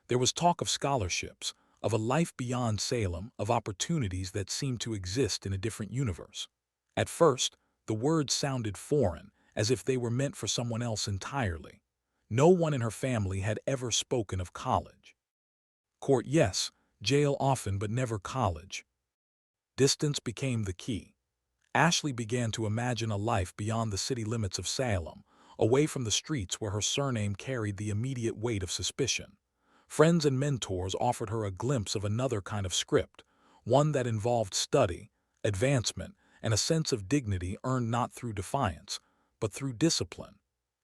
There was talk of scholarships, of a life beyond Salem, of opportunities that seemed to exist in a different universe. At first, the words sounded foreign, as if they were meant for someone else entirely. No one in her family had ever spoken of college. Court, yes, jail often, but never college. Distance became the key. Ashley began to imagine a life beyond the city limits of Salem, away from the streets where her surname carried the immediate weight of suspicion. Friends and mentors offered her a glimpse of another kind of script, one that involved study, advancement, and a sense of dignity earned not through defiance, but through discipline.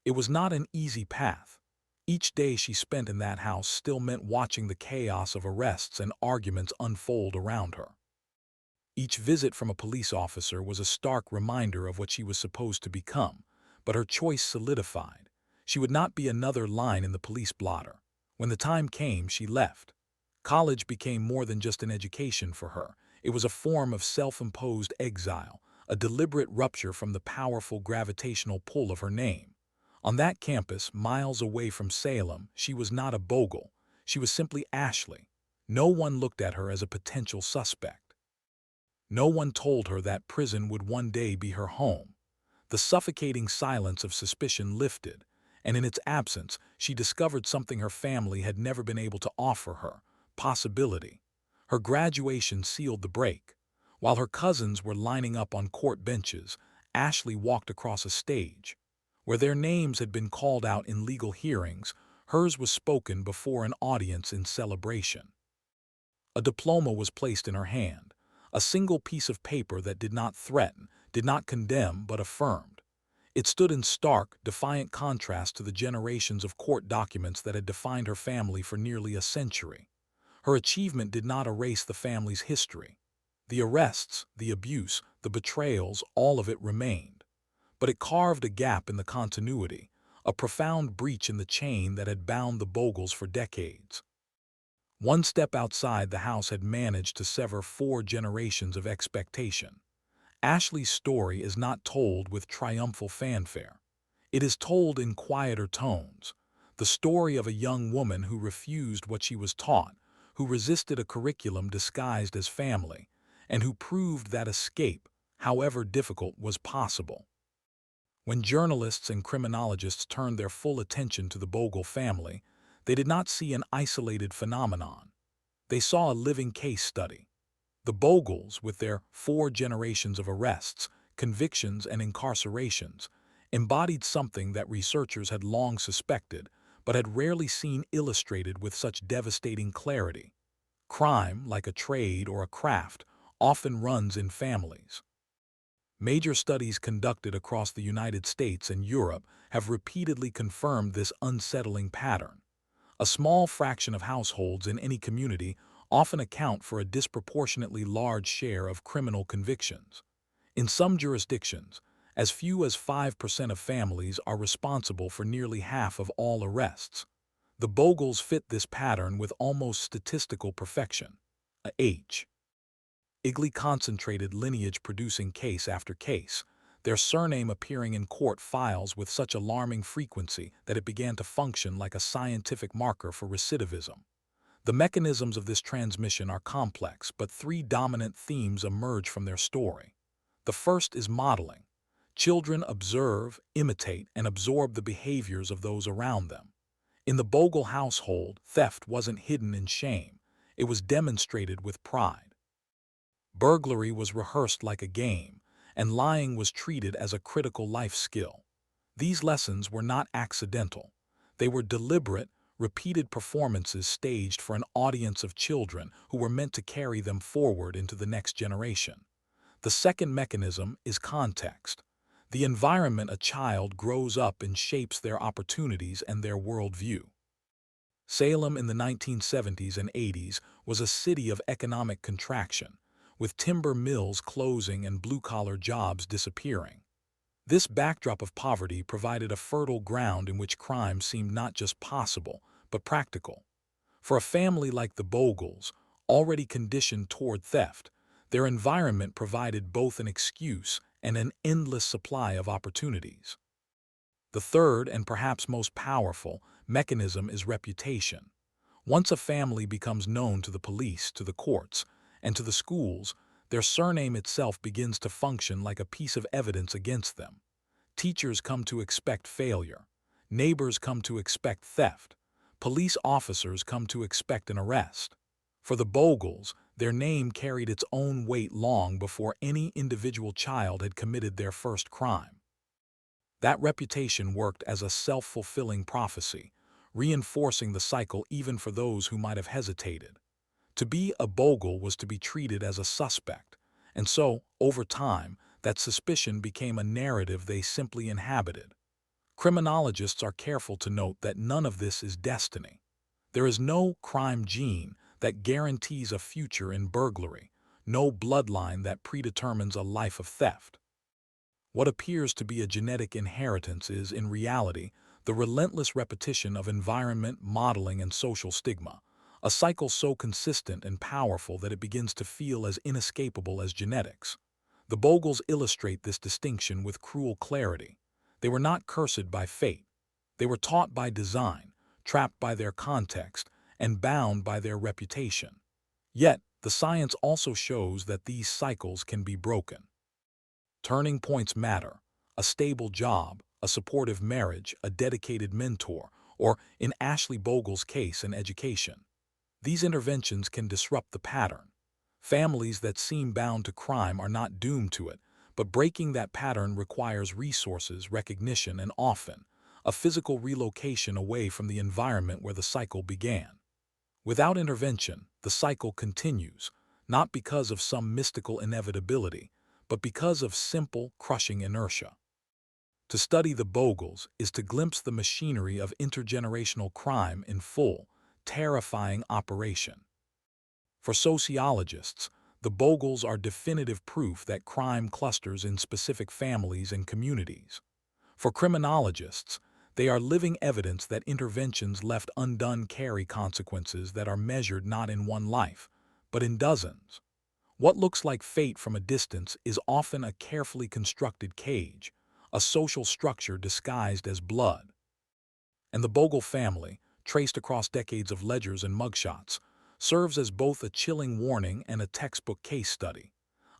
It was not an easy path. Each day she spent in that house still meant watching the chaos of arrests and arguments unfold around her. Each visit from a police officer was a stark reminder of what she was supposed to become, but her choice solidified. She would not be another line in the police blotter. When the time came, she left. College became more than just an education for her. It was a form of self-imposed exile, a deliberate rupture from the powerful gravitational pull of her name. On that campus, miles away from Salem, she was not a Bogle. She was simply Ashley. No one looked at her as a potential suspect. No one told her that prison would one day be her home. The suffocating silence of suspicion lifted, and in its absence, she discovered something her family had never been able to offer her: possibility. Her graduation sealed the break. While her cousins were lining up on court benches, Ashley walked across a stage. Where their names had been called out in legal hearings, hers was spoken before an audience in celebration. A diploma was placed in her hand, a single piece of paper that did not threaten, did not condemn, but affirmed. It stood in stark, defiant contrast to the generations of court documents that had defined her family for nearly a century. Her achievement did not erase the family's history. The arrests, the abuse, the betrayals, all of it remained. But it carved a gap in the continuity, a profound breach in the chain that had bound the Bogles for decades. One step outside the house had managed to sever 4 generations of expectation. Ashley's story is not told with triumphal fanfare. It is told in quieter tones. The story of a young woman who refused what she was taught, who resisted a curriculum disguised as family, and who proved that escape, however difficult, was possible. When journalists and criminologists turned their full attention to the Bogle family, they did not see an isolated phenomenon. They saw a living case study. The Bogles, with their 4 generations of arrests, convictions, and incarcerations, embodied something that researchers had long suspected, but had rarely seen illustrated with such devastating clarity. Crime, like a trade or a craft, often runs in families. Major studies conducted across the United States and Europe have repeatedly confirmed this unsettling pattern. A small fraction of households in any community often account for a disproportionately large share of criminal convictions. In some jurisdictions, as few as 5% of families are responsible for nearly half of all arrests. The Bogles fit this pattern with almost statistical perfection. A H. Igly concentrated lineage producing case after case, their surname appearing in court files with such alarming frequency that it began to function like a scientific marker for recidivism. The mechanisms of this transmission are complex, but 3 dominant themes emerge from their story. The first is modeling. Children observe, imitate, and absorb the behaviors of those around them. In the Bogle household, theft wasn't hidden in shame. It was demonstrated with pride. Burglary was rehearsed like a game, and lying was treated as a critical life skill. These lessons were not accidental. They were deliberate, repeated performances staged for an audience of children who were meant to carry them forward into the next generation. The second mechanism is context. The environment a child grows up in shapes their opportunities and their worldview. Salem in the 1970s and 80s was a city of economic contraction, with timber mills closing and blue-collar jobs disappearing. This backdrop of poverty provided a fertile ground in which crime seemed not just possible, but practical. For a family like the Bogles, already conditioned toward theft, their environment provided both an excuse and an endless supply of opportunities. The third, and perhaps most powerful, mechanism is reputation. Once a family becomes known to the police, to the courts, and to the schools, their surname itself begins to function like a piece of evidence against them. Teachers come to expect failure. Neighbors come to expect theft. Police officers come to expect an arrest. For the Bogles, their name carried its own weight long before any individual child had committed their first crime. That reputation worked as a self-fulfilling prophecy, reinforcing the cycle even for those who might have hesitated. To be a Bogle was to be treated as a suspect, and so, over time, that suspicion became a narrative they simply inhabited. Criminologists are careful to note that none of this is destiny. There is no crime gene that guarantees a future in burglary, no bloodline that predetermines a life of theft. What appears to be a genetic inheritance is, in reality, the relentless repetition of environment, modeling, and social stigma, a cycle so consistent and powerful that it begins to feel as inescapable as genetics. The Bogles illustrate this distinction with cruel clarity. They were not cursed by fate. They were taught by design, trapped by their context, and bound by their reputation. Yet, the science also shows that these cycles can be broken. Turning points matter: a stable job, a supportive marriage, a dedicated mentor, or, in Ashley Bogle's case, an education. These interventions can disrupt the pattern. Families that seem bound to crime are not doomed to it, but breaking that pattern requires resources, recognition, and often a physical relocation away from the environment where the cycle began. Without intervention, the cycle continues, not because of some mystical inevitability, but because of simple, crushing inertia. To study the Bogles is to glimpse the machinery of intergenerational crime in full, terrifying operation. For sociologists, the Bogles are definitive proof that crime clusters in specific families and communities. For criminologists, they are living evidence that interventions left undone carry consequences that are measured not in one life, but in dozens. What looks like fate from a distance is often a carefully constructed cage, a social structure disguised as blood. And the Bogle family, traced across decades of ledgers and mugshots, serves as both a chilling warning and a textbook case study,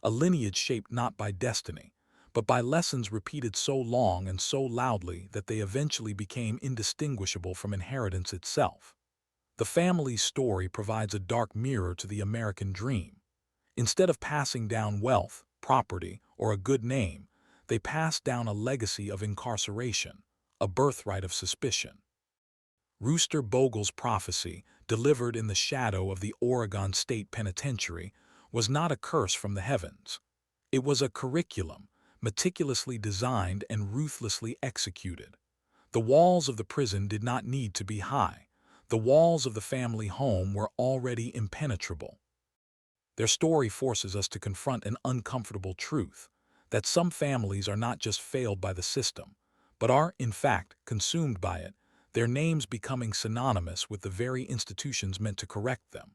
a lineage shaped not by destiny, but by lessons repeated so long and so loudly that they eventually became indistinguishable from inheritance itself. The family's story provides a dark mirror to the American dream. Instead of passing down wealth, property, or a good name, they pass down a legacy of incarceration, a birthright of suspicion. Rooster Bogle's prophecy, delivered in the shadow of the Oregon State Penitentiary, was not a curse from the heavens. It was a curriculum, meticulously designed and ruthlessly executed. The walls of the prison did not need to be high. The walls of the family home were already impenetrable. Their story forces us to confront an uncomfortable truth, that some families are not just failed by the system, but are, in fact, consumed by it, their names becoming synonymous with the very institutions meant to correct them.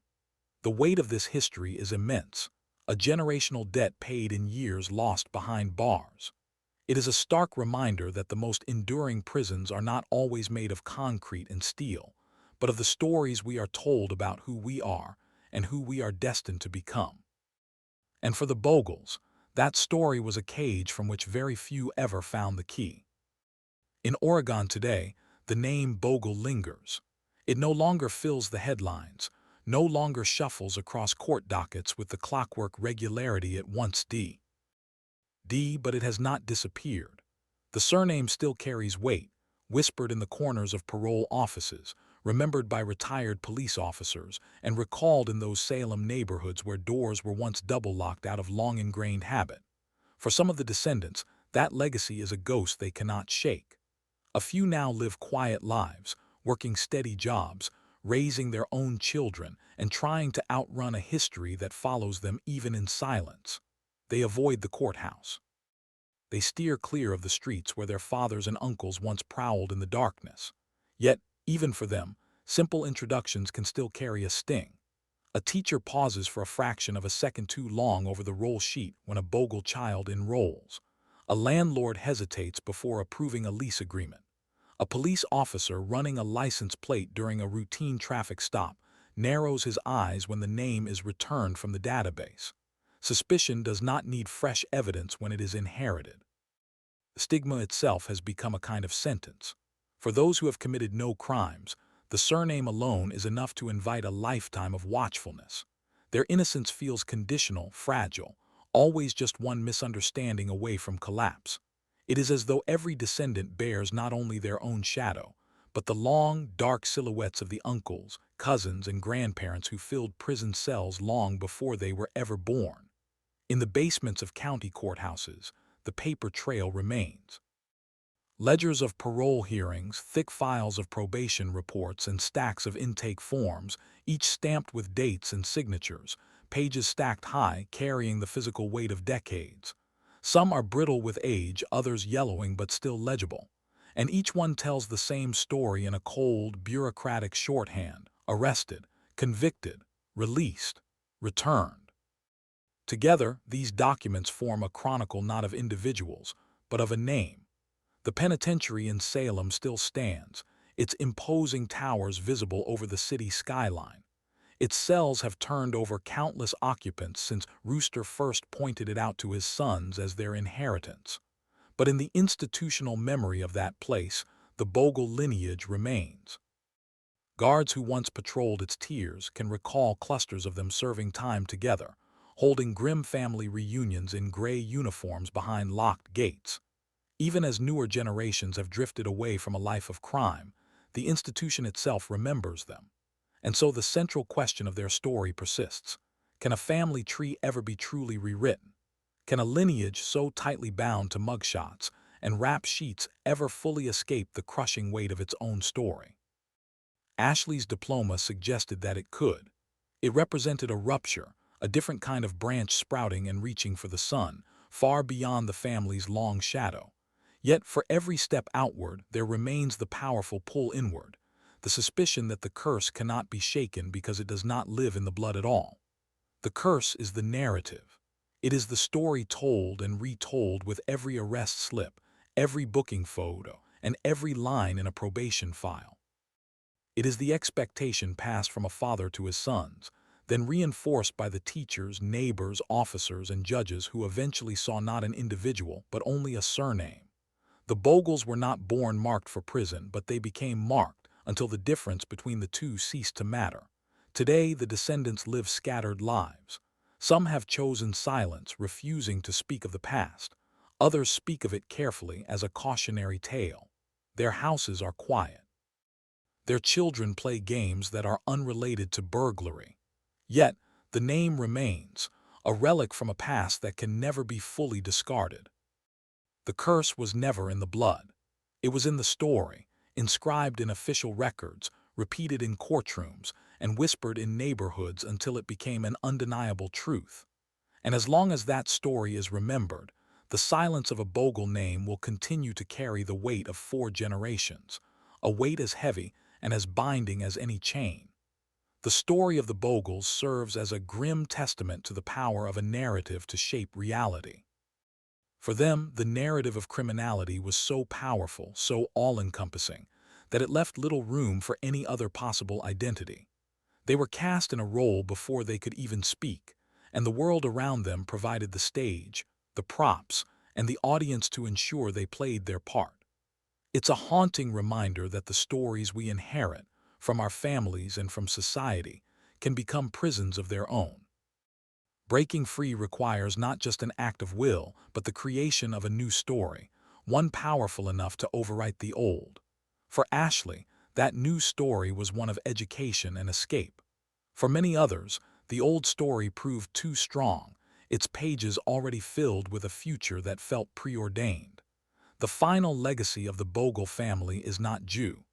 The weight of this history is immense, a generational debt paid in years lost behind bars. It is a stark reminder that the most enduring prisons are not always made of concrete and steel, but of the stories we are told about who we are and who we are destined to become. And for the Bogles, that story was a cage from which very few ever found the key. In Oregon today, the name Bogle lingers. It no longer fills the headlines, no longer shuffles across court dockets with the clockwork regularity it once did. But it has not disappeared. The surname still carries weight, whispered in the corners of parole offices, remembered by retired police officers and recalled in those Salem neighborhoods where doors were once double-locked out of long-ingrained habit. For some of the descendants, that legacy is a ghost they cannot shake. A few now live quiet lives, working steady jobs, raising their own children, and trying to outrun a history that follows them even in silence. They avoid the courthouse. They steer clear of the streets where their fathers and uncles once prowled in the darkness. Yet, even for them, simple introductions can still carry a sting. A teacher pauses for a fraction of a second too long over the roll sheet when a Bogle child enrolls. A landlord hesitates before approving a lease agreement. A police officer running a license plate during a routine traffic stop narrows his eyes when the name is returned from the database. Suspicion does not need fresh evidence when it is inherited. Stigma itself has become a kind of sentence. For those who have committed no crimes, the surname alone is enough to invite a lifetime of watchfulness. Their innocence feels conditional, fragile, always just one misunderstanding away from collapse. It is as though every descendant bears not only their own shadow, but the long, dark silhouettes of the uncles, cousins, and grandparents who filled prison cells long before they were ever born. In the basements of county courthouses, the paper trail remains. Ledgers of parole hearings, thick files of probation reports, and stacks of intake forms, each stamped with dates and signatures, pages stacked high, carrying the physical weight of decades. Some are brittle with age, others yellowing but still legible. And each one tells the same story in a cold, bureaucratic shorthand: arrested, convicted, released, returned. Together, these documents form a chronicle not of individuals, but of a name. The penitentiary in Salem still stands, its imposing towers visible over the city skyline. Its cells have turned over countless occupants since Rooster first pointed it out to his sons as their inheritance. But in the institutional memory of that place, the Bogle lineage remains. Guards who once patrolled its tiers can recall clusters of them serving time together, holding grim family reunions in gray uniforms behind locked gates. Even as newer generations have drifted away from a life of crime, the institution itself remembers them. And so the central question of their story persists. Can a family tree ever be truly rewritten? Can a lineage so tightly bound to mugshots and rap sheets ever fully escape the crushing weight of its own story? Ashley's diploma suggested that it could. It represented a rupture, a different kind of branch sprouting and reaching for the sun, far beyond the family's long shadow. Yet for every step outward, there remains the powerful pull inward, the suspicion that the curse cannot be shaken because it does not live in the blood at all. The curse is the narrative. It is the story told and retold with every arrest slip, every booking photo, and every line in a probation file. It is the expectation passed from a father to his sons, then reinforced by the teachers, neighbors, officers, and judges who eventually saw not an individual but only a surname. The Bogles were not born marked for prison, but they became marked until the difference between the two ceased to matter. Today, the descendants live scattered lives. Some have chosen silence, refusing to speak of the past. Others speak of it carefully as a cautionary tale. Their houses are quiet. Their children play games that are unrelated to burglary. Yet, the name remains, a relic from a past that can never be fully discarded. The curse was never in the blood. It was in the story, inscribed in official records, repeated in courtrooms, and whispered in neighborhoods until it became an undeniable truth. And as long as that story is remembered, the silence of a Bogle name will continue to carry the weight of 4 generations, a weight as heavy and as binding as any chain. The story of the Bogles serves as a grim testament to the power of a narrative to shape reality. For them, the narrative of criminality was so powerful, so all-encompassing, that it left little room for any other possible identity. They were cast in a role before they could even speak, and the world around them provided the stage, the props, and the audience to ensure they played their part. It's a haunting reminder that the stories we inherit, from our families and from society, can become prisons of their own. Breaking free requires not just an act of will, but the creation of a new story, one powerful enough to overwrite the old. For Ashley, That new story was one of education and escape. For many others, the old story proved too strong, its pages already filled with a future that felt preordained. The final legacy of the Bogle family is not Jew.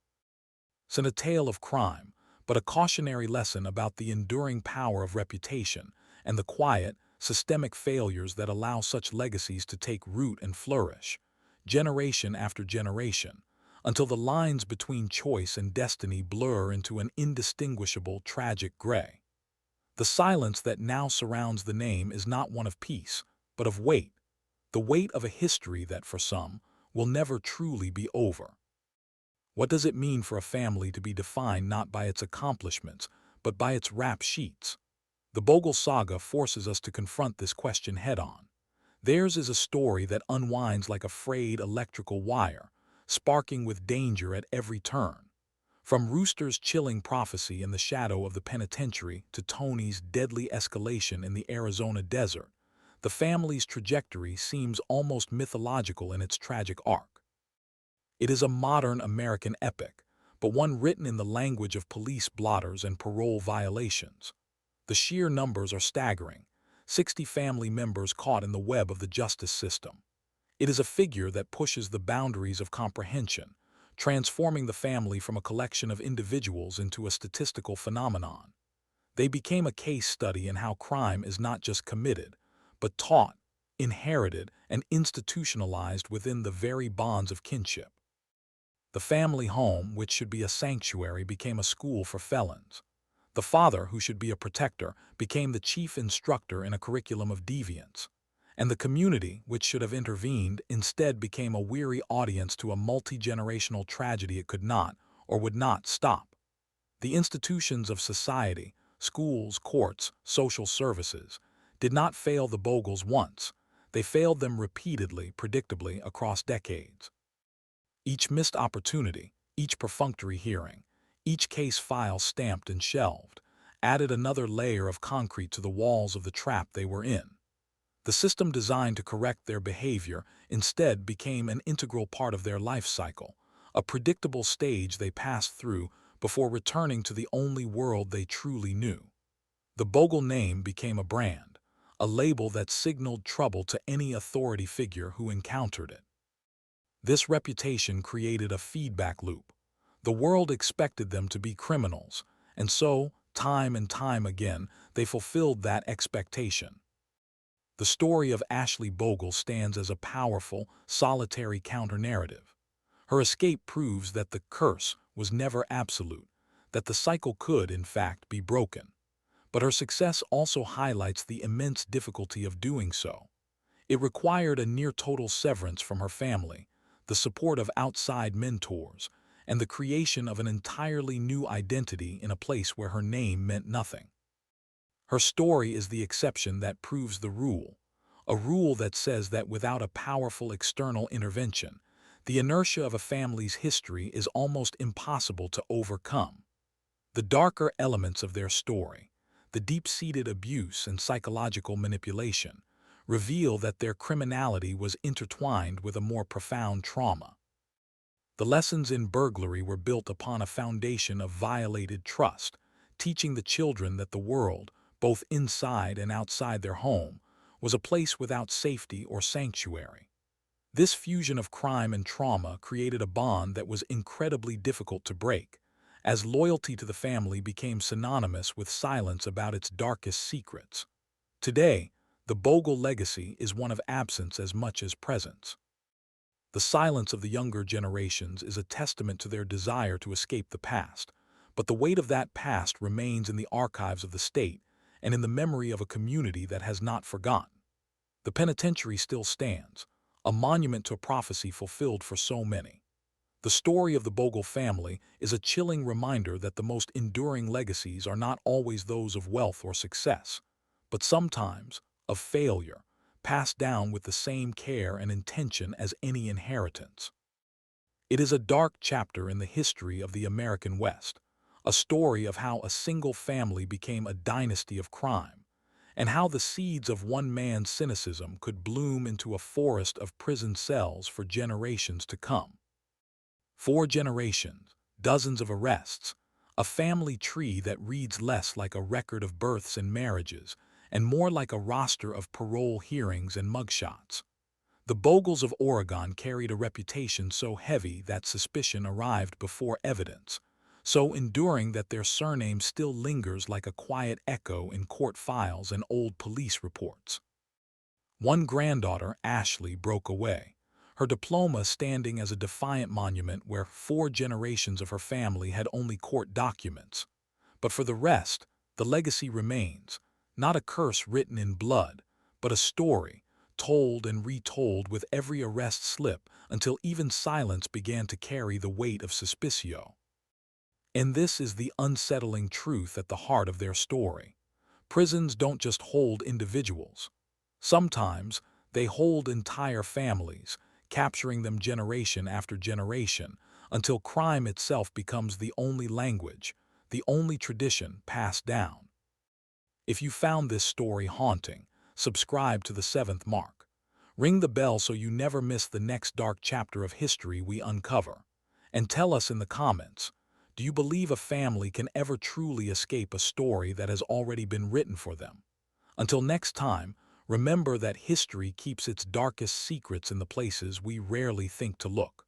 It's a tale of crime, but a cautionary lesson about the enduring power of reputation and the quiet, systemic failures that allow such legacies to take root and flourish, generation after generation, until the lines between choice and destiny blur into an indistinguishable tragic gray. The silence that now surrounds the name is not one of peace, but of weight, the weight of a history that, for some, will never truly be over. What does it mean for a family to be defined not by its accomplishments, but by its rap sheets? The Bogle saga forces us to confront this question head-on. Theirs is a story that unwinds like a frayed electrical wire, sparking with danger at every turn. From Rooster's chilling prophecy in the shadow of the penitentiary to Tony's deadly escalation in the Arizona desert, the family's trajectory seems almost mythological in its tragic arc. It is a modern American epic, but one written in the language of police blotters and parole violations. The sheer numbers are staggering, 60 family members caught in the web of the justice system. It is a figure that pushes the boundaries of comprehension, transforming the family from a collection of individuals into a statistical phenomenon. They became a case study in how crime is not just committed, but taught, inherited, and institutionalized within the very bonds of kinship. The family home, which should be a sanctuary, became a school for felons. The father, who should be a protector, became the chief instructor in a curriculum of deviance. And the community, which should have intervened, instead became a weary audience to a multi-generational tragedy it could not, or would not, stop. The institutions of society, schools, courts, social services, did not fail the Bogles once. They failed them repeatedly, predictably, across decades. Each missed opportunity, each perfunctory hearing, each case file stamped and shelved, added another layer of concrete to the walls of the trap they were in. The system designed to correct their behavior instead became an integral part of their life cycle, a predictable stage they passed through before returning to the only world they truly knew. The Bogle name became a brand, a label that signaled trouble to any authority figure who encountered it. This reputation created a feedback loop. The world expected them to be criminals, and so, time and time again, they fulfilled that expectation. The story of Ashley Bogle stands as a powerful, solitary counter-narrative. Her escape proves that the curse was never absolute, that the cycle could, in fact, be broken. But her success also highlights the immense difficulty of doing so. It required a near-total severance from her family, the support of outside mentors, and the creation of an entirely new identity in a place where her name meant nothing. Her story is the exception that proves the rule, a rule that says that without a powerful external intervention, the inertia of a family's history is almost impossible to overcome. The darker elements of their story, the deep-seated abuse and psychological manipulation, reveal that their criminality was intertwined with a more profound trauma. The lessons in burglary were built upon a foundation of violated trust, teaching the children that the world, both inside and outside their home, was a place without safety or sanctuary. This fusion of crime and trauma created a bond that was incredibly difficult to break, as loyalty to the family became synonymous with silence about its darkest secrets. Today, the Bogle legacy is one of absence as much as presence. The silence of the younger generations is a testament to their desire to escape the past, but the weight of that past remains in the archives of the state and in the memory of a community that has not forgotten. The penitentiary still stands, a monument to a prophecy fulfilled for so many. The story of the Bogle family is a chilling reminder that the most enduring legacies are not always those of wealth or success, but sometimes of failure, passed down with the same care and intention as any inheritance. It is a dark chapter in the history of the American West, a story of how a single family became a dynasty of crime, and how the seeds of one man's cynicism could bloom into a forest of prison cells for generations to come. For generations, dozens of arrests, a family tree that reads less like a record of births and marriages and more like a roster of parole hearings and mugshots. The Bogles of Oregon carried a reputation so heavy that suspicion arrived before evidence, so enduring that their surname still lingers like a quiet echo in court files and old police reports. One granddaughter, Ashley, broke away, her diploma standing as a defiant monument where 4 generations of her family had only court documents. But for the rest, the legacy remains, not a curse written in blood, but a story, told and retold with every arrest slip until even silence began to carry the weight of suspicion. And this is the unsettling truth at the heart of their story. Prisons don't just hold individuals. Sometimes they hold entire families, capturing them generation after generation, until crime itself becomes the only language, the only tradition passed down. If you found this story haunting, subscribe to the Seventh Mark. Ring the bell so you never miss the next dark chapter of history we uncover. And tell us in the comments, do you believe a family can ever truly escape a story that has already been written for them? Until next time, remember that history keeps its darkest secrets in the places we rarely think to look.